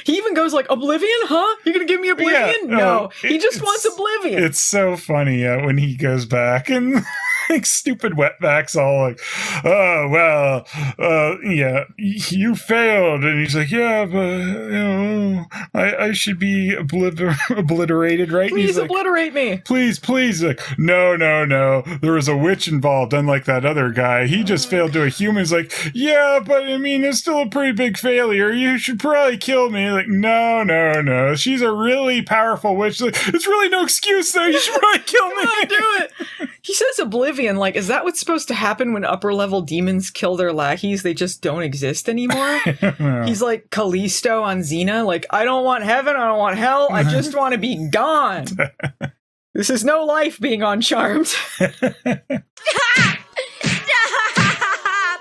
He even goes like, Oblivion, huh? You're going to give me Oblivion? No, he just wants Oblivion. It's so funny when he goes back and like stupid Wetback's all like, oh, well, you failed. And he's like, yeah, but, I should be obliterated, right? Please obliterate me. Please. Like, no. There was a witch involved, unlike that other guy. He just failed to a human. He's like, yeah, but I mean, it's still a pretty big failure. You should probably kill me. Like, no. She's a really powerful witch. Like, it's really no excuse, though. You should probably kill me. Do it. He says Oblivion. Like, is that what's supposed to happen when upper level demons kill their lackeys? They just don't exist anymore? He's like Callisto on Xena. Like, I don't want heaven. I don't want hell. I just want to be gone. This is no life being on Charmed. Stop!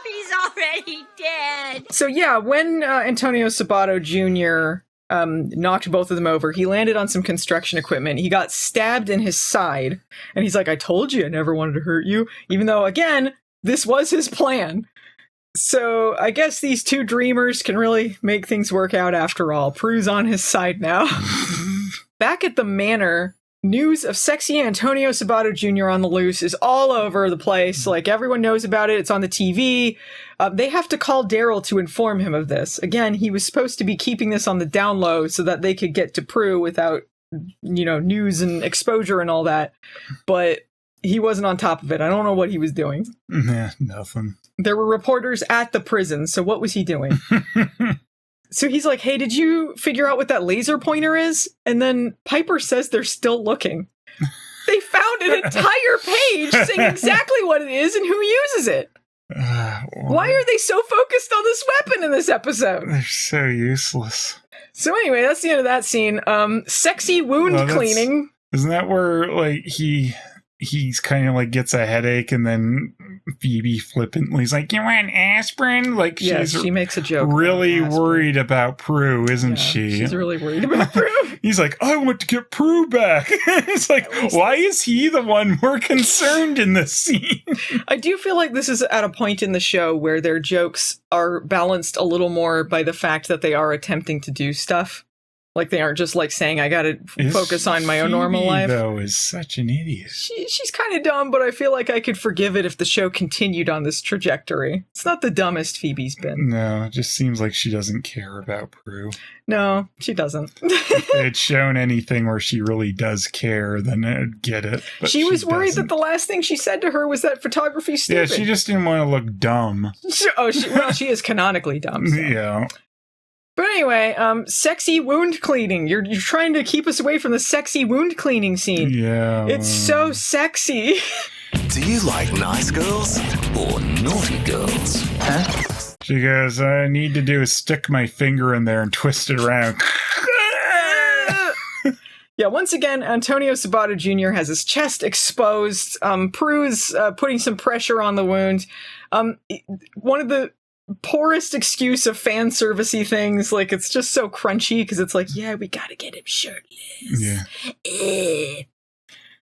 He's already dead. So yeah, when Antonio Sabato Jr. Knocked both of them over, he landed on some construction equipment. He got stabbed in his side, and he's like, I told you I never wanted to hurt you, even though, again, this was his plan. So I guess these two dreamers can really make things work out after all. Prue's on his side now. Back at the manor, news of sexy Antonio Sabato Jr. on the loose is all over the place. Like, everyone knows about it. It's on the TV. They have to call Daryl to inform him of this. Again, he was supposed to be keeping this on the down low so that they could get to Prue without, news and exposure and all that. But he wasn't on top of it. I don't know what he was doing. Nah, nothing. There were reporters at the prison, so what was he doing? So he's like, hey, did you figure out what that laser pointer is? And then Piper says they're still looking. They found an entire page saying exactly what it is and who uses it. Why are they so focused on this weapon in this episode? They're so useless. So anyway, that's the end of that scene. Sexy wound cleaning. Isn't that where, like, he's kind of like gets a headache, and then Phoebe flippantly is like, you want aspirin? Like, yes, she makes a joke. Really worried about Prue, isn't she? She's really worried about Prue. He's like, I want to get Prue back. It's like, why is he the one more concerned in this scene? I do feel like this is at a point in the show where their jokes are balanced a little more by the fact that they are attempting to do stuff. Like, they aren't just like saying, I gotta focus on my own normal life. Though, is such an idiot. She's kind of dumb, but I feel like I could forgive it if the show continued on this trajectory. It's not the dumbest Phoebe's been. No, it just seems like she doesn't care about Prue. No, she doesn't. If they had shown anything where she really does care, then I'd get it. But she was worried that the last thing she said to her was that photography's stupid. Yeah, she just didn't want to look dumb. She is canonically dumb. So. Yeah. But anyway, sexy wound cleaning. You're trying to keep us away from the sexy wound cleaning scene. Yeah. It's so sexy. Do you like nice girls or naughty girls? Huh? She goes, I need to do is stick my finger in there and twist it around. Yeah, once again, Antonio Sabato Jr. has his chest exposed. Prue is putting some pressure on the wound. One of the poorest excuse of fan servicey things, like it's just so crunchy because it's like, yeah, we gotta get him shirtless. Yeah.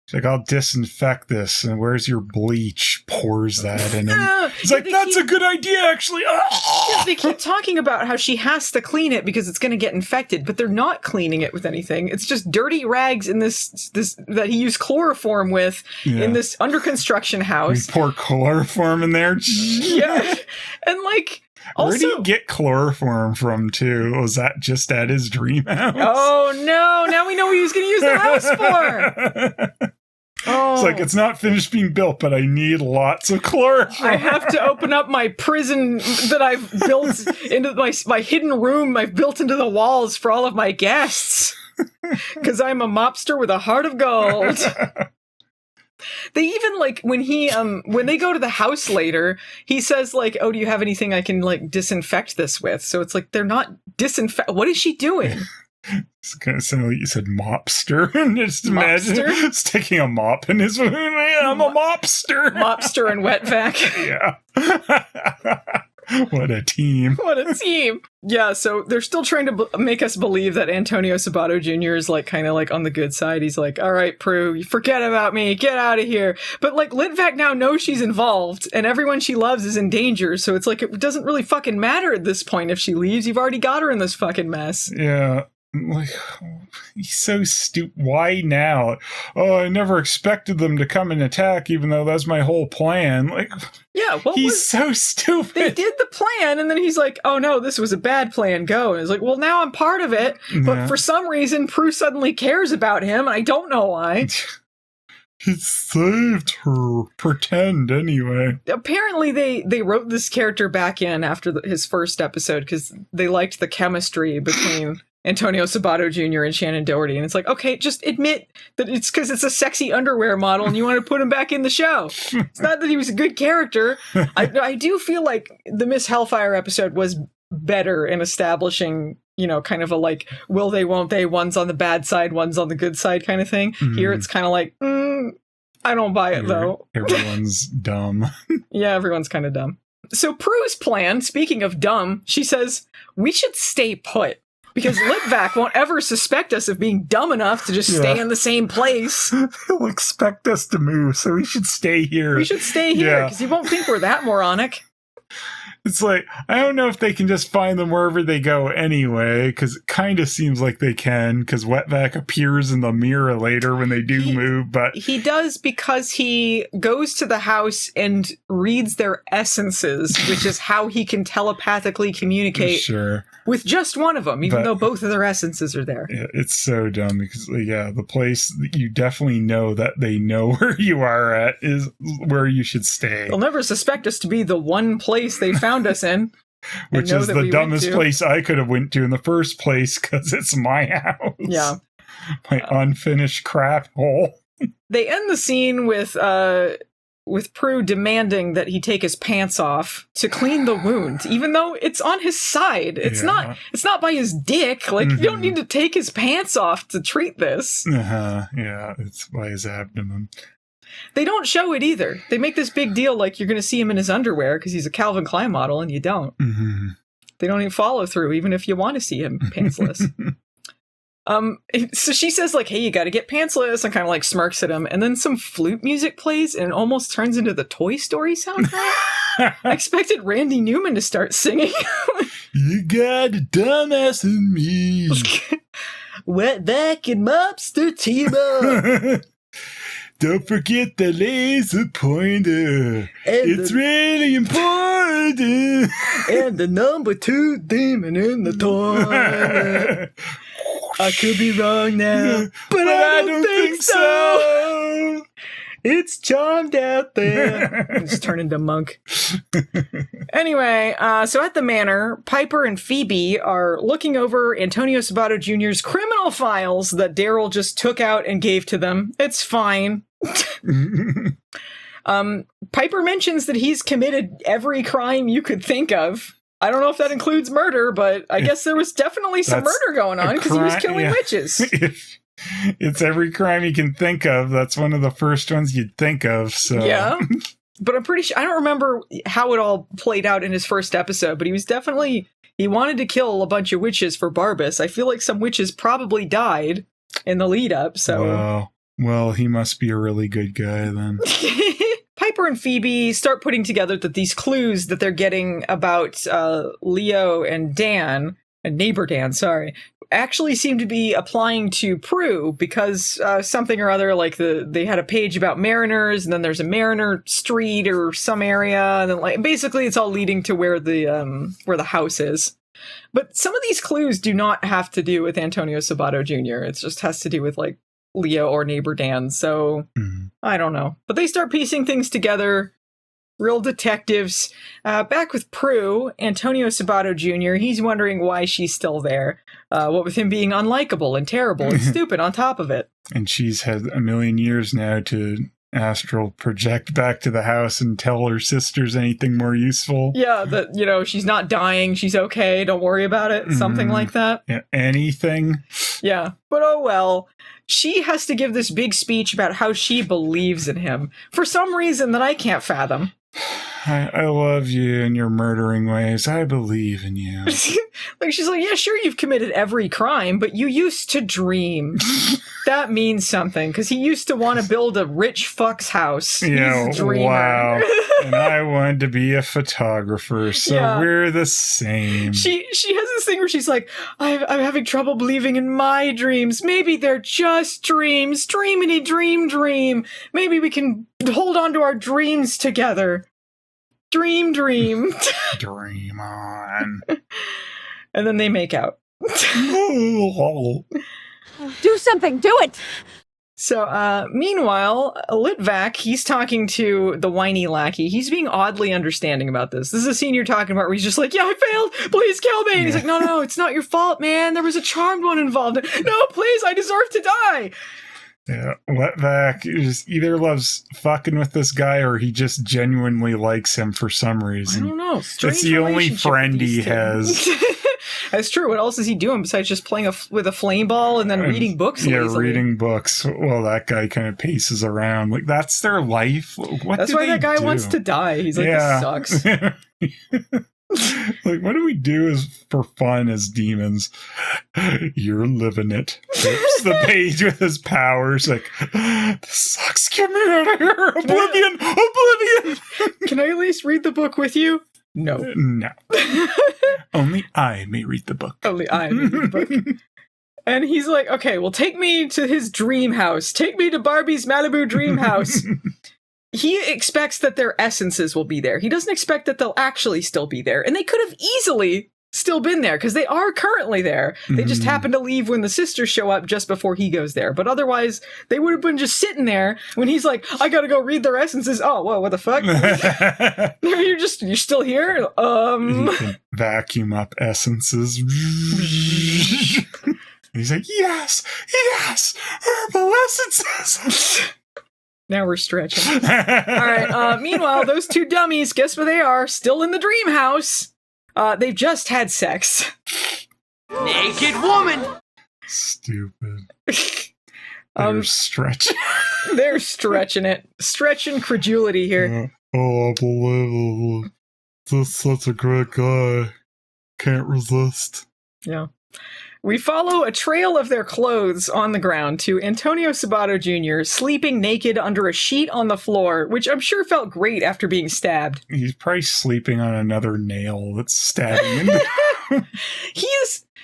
It's like, I'll disinfect this, and where's your bleach? Pours that in him. He's like, that's a good idea, actually. Yeah, they keep talking about how she has to clean it because it's going to get infected, but they're not cleaning it with anything. It's just dirty rags in this that he used chloroform with in this under construction house. We pour chloroform in there. Yeah, and like. Where did he get chloroform from, too? Was that just at his dream house? Oh, no. Now we know what he was going to use the house for. Oh. It's like, it's not finished being built, but I need lots of chloroform. I have to open up my prison that I've built into my hidden room I've built into the walls for all of my guests. Because I'm a mobster with a heart of gold. They even, like, when they go to the house later, he says, like, oh, do you have anything I can, like, disinfect this with? So it's like, they're not what is she doing? It's kind of sound like you said mopster. And just imagine sticking a mop in his wound. I'm a mopster. Mopster and wet vac. Yeah. What a team. What a team. Yeah, so they're still trying to make us believe that Antonio Sabato Jr. is like kind of like on the good side. He's like, all right, Prue, you forget about me. Get out of here. But like Litvack now knows she's involved and everyone she loves is in danger. So it's like it doesn't really fucking matter at this point if she leaves. You've already got her in this fucking mess. Yeah. Like, he's so stupid. Why now? Oh, I never expected them to come and attack, even though that's my whole plan. Like, yeah, he's so stupid. They did the plan, and then he's like, oh no, this was a bad plan, go. And it's like, well, now I'm part of it, but for some reason, Prue suddenly cares about him, and I don't know why. He saved her. Pretend, anyway. Apparently, they wrote this character back in after his first episode, because they liked the chemistry between Antonio Sabato Jr. and Shannen Doherty. And it's like, okay, just admit that it's because it's a sexy underwear model and you want to put him back in the show. It's not that he was a good character. I do feel like the Miss Hellfire episode was better in establishing, you know, kind of a like, will they, won't they, one's on the bad side, one's on the good side kind of thing. Mm-hmm. Here it's kind of like, I don't buy it though. Everyone's dumb. Yeah, everyone's kind of dumb. So Prue's plan, speaking of dumb, she says, we should stay put. Because Litvack won't ever suspect us of being dumb enough to just stay in the same place. He'll expect us to move, so we should stay here. We should stay here, because he won't think we're that moronic. It's like, I don't know if they can just find them wherever they go anyway, because it kind of seems like they can, because Wetvac appears in the mirror later when they do move, but... He does because he goes to the house and reads their essences, which is how he can telepathically communicate with just one of them, even though both of their essences are there. Yeah, it's so dumb, because, the place, you definitely know that they know where you are at is where you should stay. They'll never suspect us to be the one place they found us in, which is the dumbest place I could have went to in the first place, because it's my house. Yeah, my unfinished crap hole. They end the scene with Prue demanding that he take his pants off to clean the wound, even though it's on his side. It's not by his dick. Like, you don't need to take his pants off to treat this. Yeah, it's by his abdomen. They don't show it either. They make this big deal like you're going to see him in his underwear because he's a Calvin Klein model, and you don't. Mm-hmm. They don't even follow through, even if you want to see him pantsless. So she says, like, hey, you got to get pantsless, and kind of like smirks at him. And then some flute music plays, and it almost turns into the Toy Story soundtrack. I expected Randy Newman to start singing. You got a dumbass in me. Wetback and Mobster team-up. Don't forget the laser pointer. It's really important. And the number 2 demon in the toilet. I could be wrong now, but I don't think so. It's charmed out there. Just turn into Monk. Anyway, so at the manor, Piper and Phoebe are looking over Antonio Sabato Jr.'s criminal files that Daryl just took out and gave to them. It's fine. Piper mentions that he's committed every crime you could think of. I don't know if that includes murder, but I guess there was definitely some murder going on because he was killing witches. It's every crime you can think of. That's one of the first ones you'd think of. So Yeah. But I'm pretty sure, I don't remember how it all played out in his first episode, but he was definitely, he wanted to kill a bunch of witches for Barbas. I feel like some witches probably died in the lead up, so. Well, he must be a really good guy then. Piper and Phoebe start putting together these clues that they're getting about Leo and Dan, and neighbor Dan, sorry, actually seem to be applying to Prue because something or other, like they had a page about mariners, and then there's a Mariner Street or some area, and then like basically it's all leading to where the house is. But some of these clues do not have to do with Antonio Sabato Jr. It just has to do with like Leo or neighbor Dan. So I don't know. But they start piecing things together. Real detectives. Back with Prue, Antonio Sabato Jr., he's wondering why she's still there. What with him being unlikable and terrible and stupid on top of it. And she's had a million years now to astral project back to the house and tell her sisters anything more useful. Yeah, that, you know, she's not dying, she's okay, don't worry about it, something like that. Yeah, anything. Yeah, but oh well. She has to give this big speech about how she believes in him for some reason that I can't fathom. I love you and your murdering ways. I believe in you. Like, she's like, yeah, sure, you've committed every crime, but you used to dream. That means something, because he used to want to build a rich fuck's house. Yeah, He's a dreamer. wow. And I wanted to be a photographer, so we're the same. She has this thing where she's like, I'm having trouble believing in my dreams. Maybe they're just dreams. Dreamity dream. Maybe we can hold on to our dreams together. Dream. Dream on. And then they make out. Oh. Do something. Do it. So, meanwhile, Litvack, he's talking to the whiny lackey. He's being oddly understanding about this. This is a scene you're talking about where he's just like, yeah, I failed. Please kill me. And he's like, no, it's not your fault, man. There was a charmed one involved. No, please, I deserve to die. Yeah, Litvack just either loves fucking with this guy or he just genuinely likes him for some reason. I don't know. It's the only friend he has. That's true. What else is he doing besides just playing with a flame ball and then reading books? Yeah, lazily? reading books. Well, that guy kind of paces around. Like, that's their life. That's why that guy wants to die. He's like, this sucks. Like, what do we do for fun as demons? You're living it. Flips the page with his powers. Like, this sucks. Get me out of here. Oblivion. Can I at least read the book with you? No. Only I may read the book. Only I may read the book. And he's like, okay, well, take me to his dream house. Take me to Barbie's Malibu dream house. He expects that their essences will be there. He doesn't expect that they'll actually still be there. And they could have easily still been there, because they are currently there. They just happen to leave when the sisters show up just before he goes there. But otherwise, they would have been just sitting there when he's like, I gotta go read their essences. Oh, whoa, what the fuck? You're still here? You can vacuum up essences. He's like, yes, herbal essences. Now we're stretching. All right. Meanwhile, those two dummies, guess where they are? Still in the dream house. They've just had sex. Naked woman! Stupid. They're stretching. They're stretching it. Stretching credulity here. Oh, unbelievable. Just such a great guy. Can't resist. Yeah. We follow a trail of their clothes on the ground to Antonio Sabato Jr. sleeping naked under a sheet on the floor, which I'm sure felt great after being stabbed. He's probably sleeping on another nail that's stabbing him.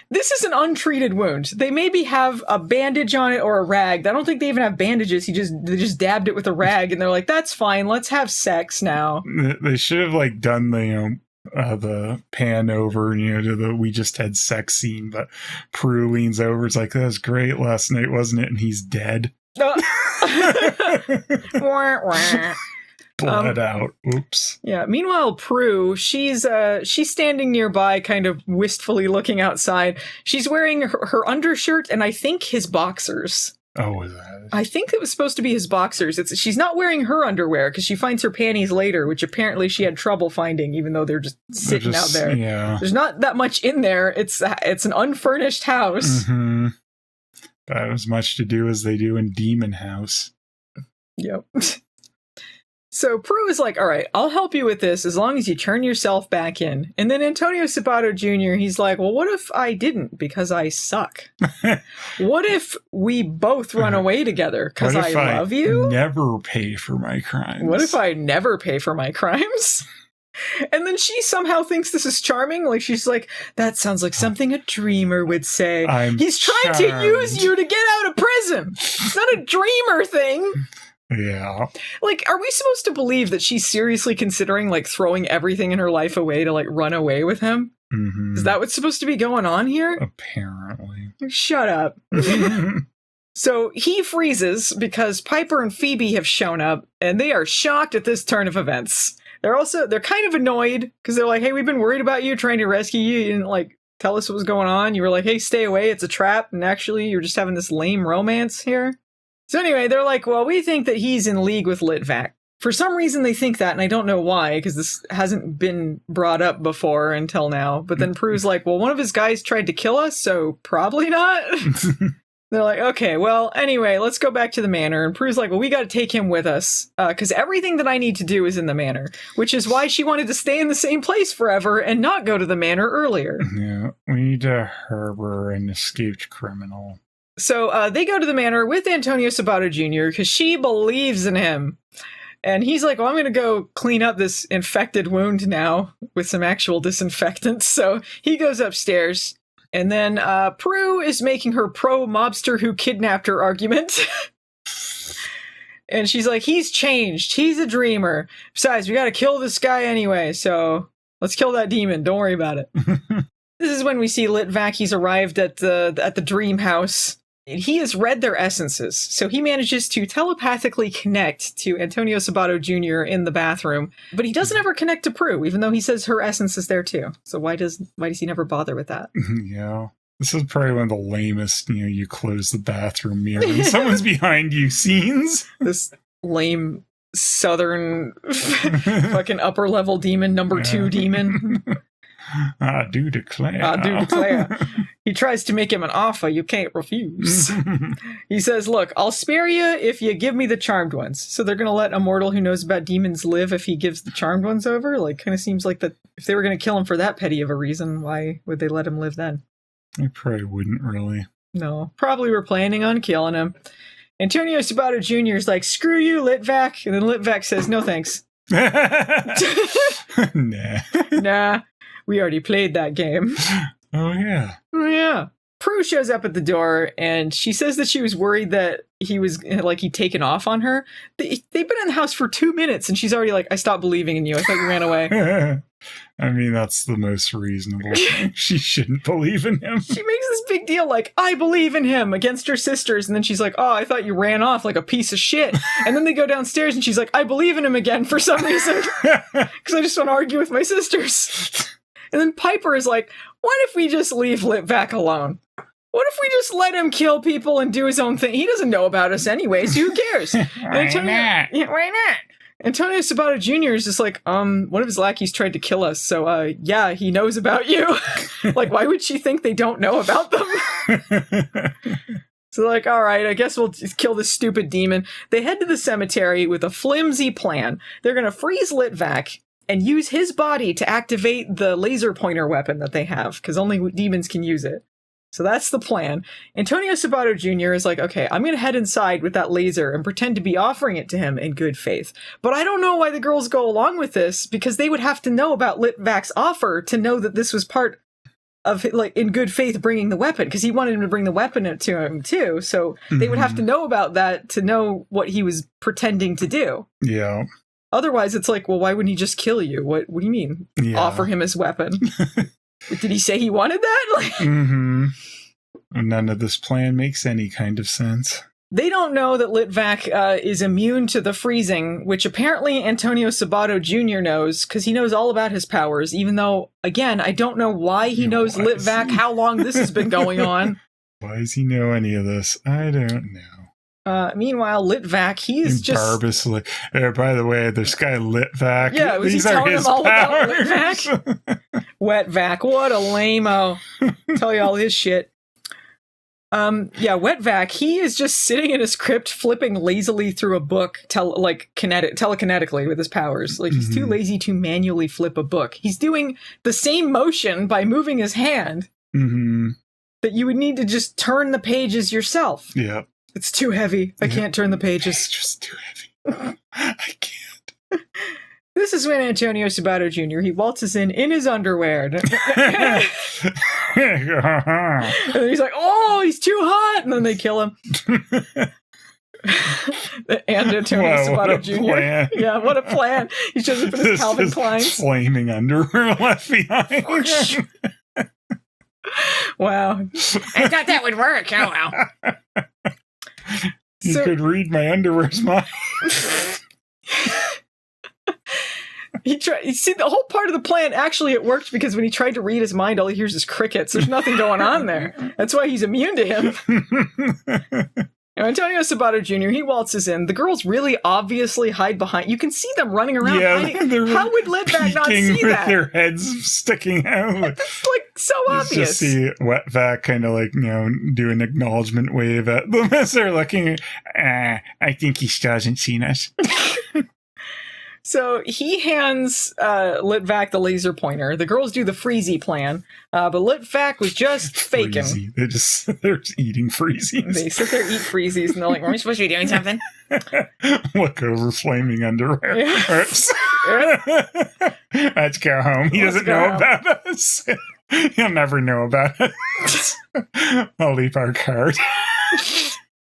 This is an untreated wound. They maybe have a bandage on it or a rag. I don't think they even have bandages. They just dabbed it with a rag, and they're like, that's fine. Let's have sex now. They should have done the pan over, to the we just had sex scene, but Prue leans over. It's like, that was great last night, wasn't it? And he's dead. Blood out. Oops. Yeah. Meanwhile, Prue, she's standing nearby, kind of wistfully looking outside. She's wearing her undershirt and I think his boxers. Oh, is that? I think it was supposed to be his boxers. She's not wearing her underwear because she finds her panties later, which apparently she had trouble finding, even though they're just sitting out there. Yeah. There's not that much in there. It's an unfurnished house. Mm-hmm. About as much to do as they do in Demon House. Yep. So Prue is like, all right, I'll help you with this as long as you turn yourself back in. And then Antonio Sabato Jr., he's like, well, what if I didn't because I suck? What if we both run away together because I love you? Never pay for my crimes. What if I never pay for my crimes? And then she somehow thinks this is charming. Like, she's like, that sounds like something a dreamer would say. He's trying to use you to get out of prison. It's not a dreamer thing. Yeah. Like, are we supposed to believe that she's seriously considering, like, throwing everything in her life away to, like, run away with him? Mm-hmm. Is that what's supposed to be going on here? Apparently. Shut up. So he freezes because Piper and Phoebe have shown up, and they are shocked at this turn of events. They're kind of annoyed because they're like, hey, we've been worried about you, trying to rescue you. You didn't, like, tell us what was going on. You were like, hey, stay away. It's a trap. And actually, you're just having this lame romance here. So anyway, they're like, well, we think that he's in league with Litvack. For some reason, they think that, and I don't know why, because this hasn't been brought up before until now. But then Prue's like, well, one of his guys tried to kill us, so probably not. They're like, okay, well, anyway, let's go back to the manor. And Prue's like, well, we got to take him with us, because everything that I need to do is in the manor, which is why she wanted to stay in the same place forever and not go to the manor earlier. Yeah, we need to harbor an escaped criminal. So they go to the manor with Antonio Sabato Jr. because she believes in him. And he's like, well, I'm going to go clean up this infected wound now with some actual disinfectant. So he goes upstairs. And then Prue is making her pro-mobster who kidnapped her argument. And she's like, he's changed. He's a dreamer. Besides, we got to kill this guy anyway. So let's kill that demon. Don't worry about it. This is when we see Litvack. He's arrived at the dream house. He has read their essences, so he manages to telepathically connect to Antonio Sabato Jr. in the bathroom, but he doesn't ever connect to Prue, even though he says her essence is there too. So why does he never bother with that? Yeah. This is probably one of the lamest, you close the bathroom mirror and someone's behind you scenes. This lame southern fucking upper level demon, number 2 demon. I do declare. I do declare. He tries to make him an offer you can't refuse. He says, look, I'll spare you if you give me the charmed ones. So they're going to let a mortal who knows about demons live if he gives the charmed ones over? Like, kind of seems like that if they were going to kill him for that petty of a reason, why would they let him live then? They probably wouldn't really. No, probably were planning on killing him. Antonio Sabato Jr. is like, screw you, Litvack. And then Litvack says, no thanks. Nah. We already played that game. Oh, yeah. Oh, yeah. Prue shows up at the door, and she says that she was worried that he was, like, he'd taken off on her. They've been in the house for 2 minutes, and she's already like, I stopped believing in you. I thought you ran away. I mean, that's the most reasonable thing. She shouldn't believe in him. She makes this big deal, like, I believe in him, against her sisters, and then she's like, oh, I thought you ran off like a piece of shit. And then they go downstairs, and she's like, I believe in him again for some reason. Because I just want to argue with my sisters. And then Piper is like, what if we just leave Litvack alone? What if we just let him kill people and do his own thing? He doesn't know about us anyways. Who cares? Why not? Yeah, why not? Antonio Sabato Jr. is just like, one of his lackeys tried to kill us. So, yeah, he knows about you. Like, why would she think they don't know about them? So like, all right, I guess we'll just kill this stupid demon. They head to the cemetery with a flimsy plan. They're going to freeze Litvack and use his body to activate the laser pointer weapon that they have, because only demons can use it. So that's the plan. Antonio Sabato Jr. is like, okay, I'm going to head inside with that laser and pretend to be offering it to him in good faith. But I don't know why the girls go along with this, because they would have to know about Litvack's offer to know that this was part of, like, in good faith bringing the weapon, because he wanted him to bring the weapon to him too. So they would have to know about that to know what he was pretending to do. Yeah. Otherwise, it's like, well, why wouldn't he just kill you? What do you mean? Yeah. Offer him his weapon? Did he say he wanted that? None of this plan makes any kind of sense. They don't know that Litvack is immune to the freezing, which apparently Antonio Sabato Jr. knows, because he knows all about his powers, even though, again, I don't know why he knows Litvack, how long this has been going on. Why does he know any of this? I don't know. Meanwhile, Litvack, he's just... Barbarously. By the way, this guy Litvack, yeah, was these he are telling his him all powers. about Litvack? Wetvack, what a lame-o. Tell you all his shit. Litvack, he is just sitting in his crypt flipping lazily through a book telekinetically with his powers. Like, he's too lazy to manually flip a book. He's doing the same motion by moving his hand that you would need to just turn the pages yourself. Yeah. It's too heavy. I can't turn the pages. It's just too heavy. I can't. This is when Antonio Sabato Jr., he waltzes in his underwear. And he's like, oh, he's too hot. And then they kill him. And Antonio Sabato Jr. Plan. Yeah, what a plan. He shows up in his Calvin Kleins. Flaming underwear left behind. Wow. I thought that would work. Oh, well. You could read my underwear's mind. You see, the whole part of the plan, actually, it worked because when he tried to read his mind, all he hears is crickets. There's nothing going on there. That's why he's immune to him. Antonio Sabato Jr., he waltzes in. The girls really obviously hide behind. You can see them running around hiding. How would Litvack not see with that? Their heads sticking out. It's like so obvious. Just see Litvack kind of like, do an acknowledgement wave at them as they're looking. I think he still hasn't seen us. So he hands Litvack the laser pointer. The girls do the freezy plan, but Litvack was just faking. Freezy. They're just eating freezies. They sit there, eat freezies, and they're like, Weren't we supposed to be doing something? Look over flaming underwear. Yeah. Let's go home. He doesn't know about us. He'll never know about us. I'll leave our card.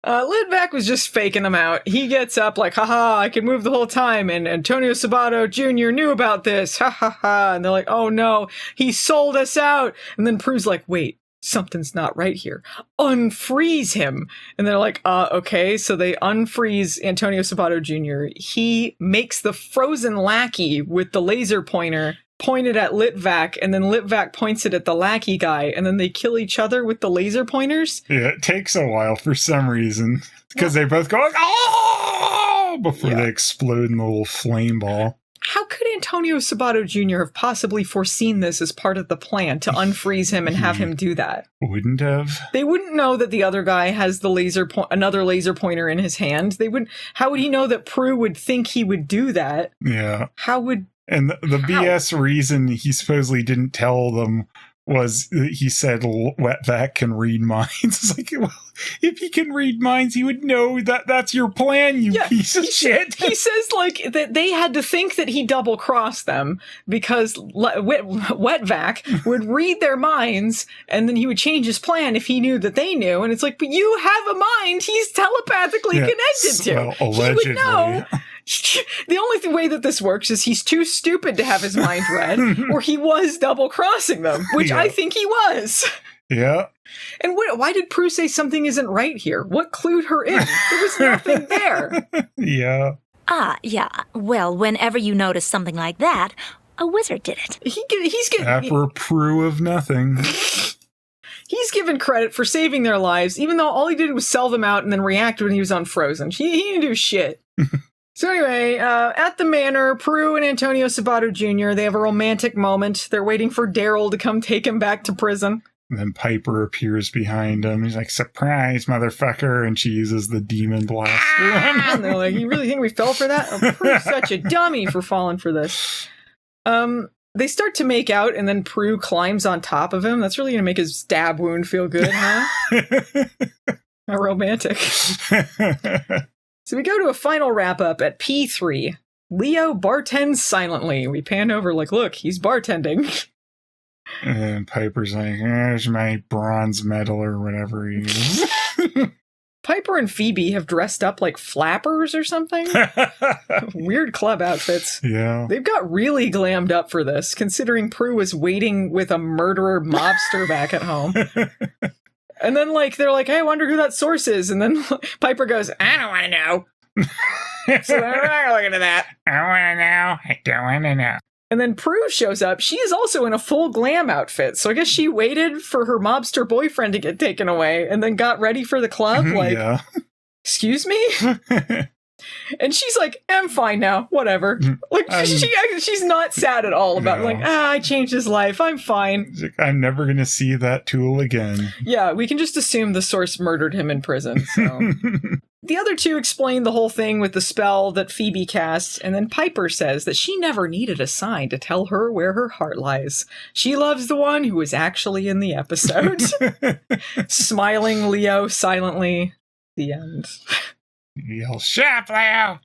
Litvack was just faking them out. He gets up like, haha, I can move the whole time, and Antonio Sabato Jr. knew about this, ha ha ha, and they're like, oh no, he sold us out, and then Prue's like, wait, something's not right here. Unfreeze him. And they're like, okay, so they unfreeze Antonio Sabato Jr. He makes the frozen lackey with the laser pointer pointed at Litvack, and then Litvack points it at the lackey guy, and then they kill each other with the laser pointers. Yeah, it takes a while for some reason, because they both go like, oh, before they explode in the little flame ball. How could Antonio Sabato Jr. have possibly foreseen this as part of the plan to unfreeze him and have him do that? Wouldn't have. They wouldn't know that the other guy has the another laser pointer in his hand. They wouldn't. How would he know that Prue would think he would do that? Yeah. How would? And the BS reason he supposedly didn't tell them was he said Litvack can read minds. It's like, well, if he can read minds, he would know that that's your plan, you piece of shit. He says, like, that they had to think that he double-crossed them because Litvack would read their minds and then he would change his plan if he knew that they knew. And it's like, but you have a mind he's telepathically connected to. Well, allegedly. He would know. The only way that this works is he's too stupid to have his mind read, or he was double-crossing them, which I think he was. Yeah. And why did Prue say something isn't right here? What clued her in? There was nothing there. Yeah. Yeah. Well, whenever you notice something like that, a wizard did it. He's getting... After Prue of nothing. He's given credit for saving their lives, even though all he did was sell them out and then react when he was unfrozen. He didn't do shit. So anyway, at the manor, Prue and Antonio Sabato Jr., they have a romantic moment. They're waiting for Daryl to come take him back to prison. And then Piper appears behind him. He's like, surprise, motherfucker. And she uses the demon blaster. And they're like, you really think we fell for that? Oh, Prue's such a dummy for falling for this. They start to make out, and then Prue climbs on top of him. That's really going to make his stab wound feel good, huh? How romantic. So we go to a final wrap-up at P3. Leo bartends silently. We pan over like, look, he's bartending. And Piper's like, there's my bronze medal or whatever he is. Piper and Phoebe have dressed up like flappers or something. Weird club outfits. Yeah. They've got really glammed up for this, considering Prue was waiting with a murderer mobster back at home. And then, like, they're like, hey, I wonder who that source is. And then Piper goes, I don't want to know. So we're not looking at that. I want to know. I don't want to know. And then Prue shows up. She is also in a full glam outfit. So I guess she waited for her mobster boyfriend to get taken away and then got ready for the club. Like, excuse me? And she's like, I'm fine now, whatever. Like, she's not sad at all about like, I changed his life, I'm fine. I'm never going to see that tool again. Yeah, we can just assume the source murdered him in prison, so... The other two explain the whole thing with the spell that Phoebe casts, and then Piper says that she never needed a sign to tell her where her heart lies. She loves the one who was actually in the episode. Smiling Leo silently. The end. Yell, shut up, Leo!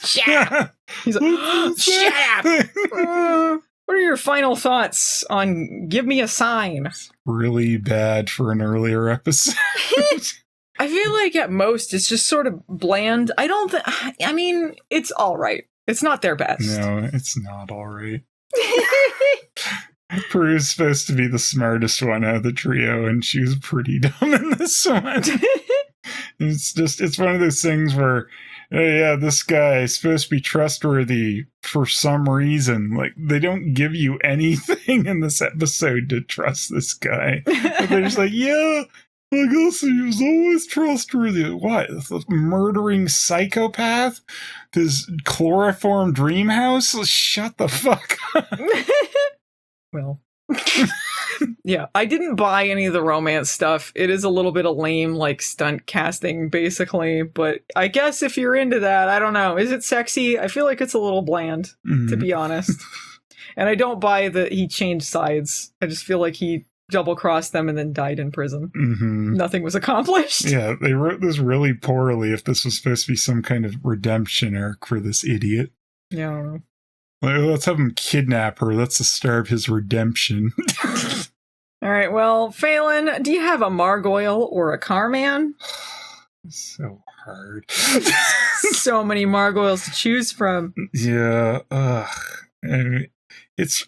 Shut up! He's like, Shut up! What are your final thoughts on Give Me a Sign? Really bad for an earlier episode. I feel like at most it's just sort of bland. I mean, it's all right. It's not their best. No, it's not all right. Prue's supposed to be the smartest one out of the trio, and she was pretty dumb in this one. It's one of those things where, yeah, this guy is supposed to be trustworthy for some reason. Like, they don't give you anything in this episode to trust this guy. But they're just like, yeah, I guess he was always trustworthy. What? The murdering psychopath? This chloroform dream house? Shut the fuck up. Well, yeah, I didn't buy any of the romance stuff. It is a little bit of lame, like, stunt casting, basically. But I guess if you're into that, I don't know. Is it sexy? I feel like it's a little bland, to be honest. And I don't buy that he changed sides. I just feel like he double-crossed them and then died in prison. Nothing was accomplished. Yeah, they wrote this really poorly if this was supposed to be some kind of redemption arc for this idiot. Yeah, I don't know. Like, let's have him kidnap her. That's the start of his redemption. All right, well, Phelan, do you have a Margoyle or a Carman? So hard. So many Margoyles to choose from. Yeah, it's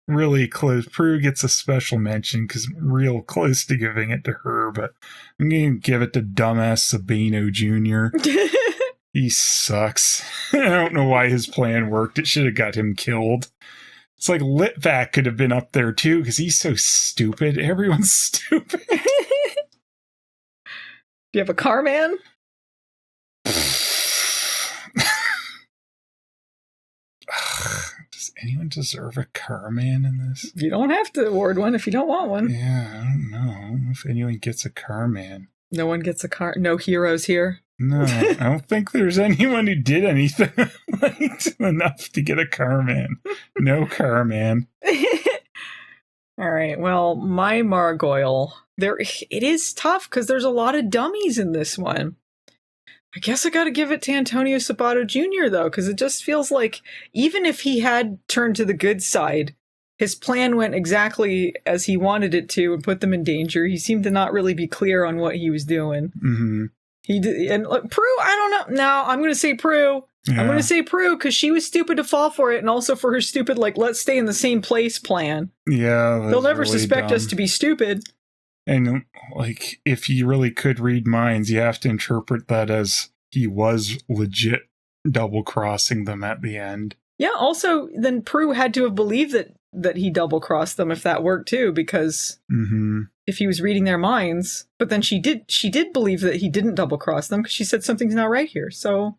really close. Prue gets a special mention because I'm real close to giving it to her, but I'm going to give it to dumbass Sabato Jr. He sucks. I don't know why his plan worked. It should have got him killed. It's like Litvack could have been up there too because he's so stupid. Everyone's stupid. Do you have a Carman? Does anyone deserve a Carman in this? You don't have to award one if you don't want one. Yeah, I don't know if anyone gets a Carman. No one gets a car. No heroes here. No, I don't think there's anyone who did anything enough to get a Carman. No Carman. All right. Well, my Margoyle. It is tough because there's a lot of dummies in this one. I guess I got to give it to Antonio Sabato Jr. though, because it just feels like even if he had turned to the good side, his plan went exactly as he wanted it to and put them in danger. He seemed to not really be clear on what he was doing. He did, and look, Prue, I don't know. No, I'm going to say Prue. Yeah. I'm going to say Prue because she was stupid to fall for it, and also for her stupid, like, let's stay in the same place plan. Yeah. They'll never really suspect dumb. us to be stupid. And, like, if you really could read minds, you have to interpret that as he was legit double-crossing them at the end. Yeah, also, then Prue had to have believed that he double-crossed them if that worked, too, because if he was reading their minds. But then she did believe that he didn't double-cross them because she said something's not right here. So,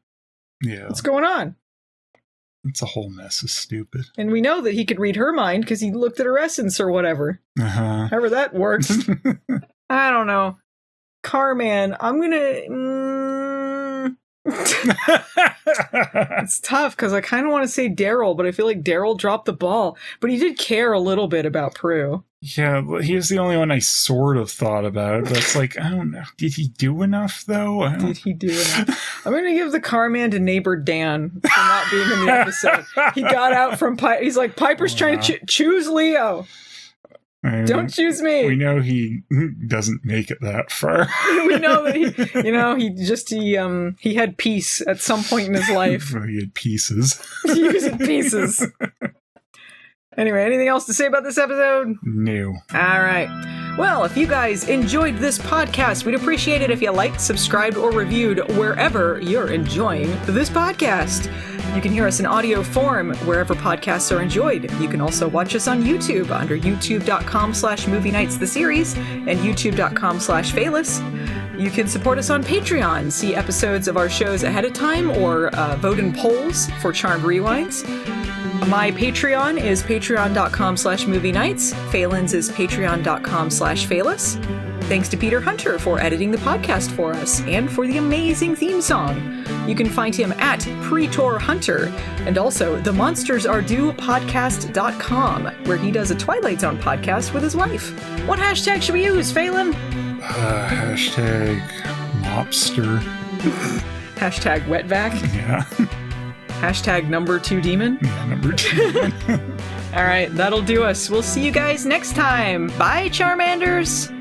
yeah, what's going on? It's a whole mess of stupid. And we know that he could read her mind because he looked at her essence or whatever. However that works. I don't know. Carman, I'm gonna... It's tough because I kind of want to say Daryl, but I feel like Daryl dropped the ball. But he did care a little bit about Prue. Yeah, he was the only one I sort of thought about. But it's like, I don't know. Did he do enough, though? Did he do enough? I'm going to give the Carman to neighbor Dan for not being in the episode. He got out from Piper. He's like, Piper's trying to choose Leo. Don't choose me. We know he doesn't make it that far. We know that he had peace at some point in his life. He had pieces. He was in pieces. Anyway, anything else to say about this episode? No. All right. Well, if you guys enjoyed this podcast, we'd appreciate it if you liked, subscribed, or reviewed wherever you're enjoying this podcast. You can hear us in audio form wherever podcasts are enjoyed. You can also watch us on YouTube under youtube.com/movie nights the series and youtube.com/Phalis. You can support us on Patreon, see episodes of our shows ahead of time, or vote in polls for Charmed Rewinds. My Patreon is patreon.com/movie nights. Phelan's is patreon.com/Phelas. Thanks to Peter Hunter for editing the podcast for us and for the amazing theme song. You can find him at Pretor Hunter and also themonstersaredue podcast.com, where he does a Twilight Zone podcast with his wife. What hashtag should we use, Phelan? Hashtag mobster. Hashtag wetvac. Yeah. Hashtag number 2 demon. Yeah, number 2. All right, that'll do us. We'll see you guys next time. Bye, Charmanders.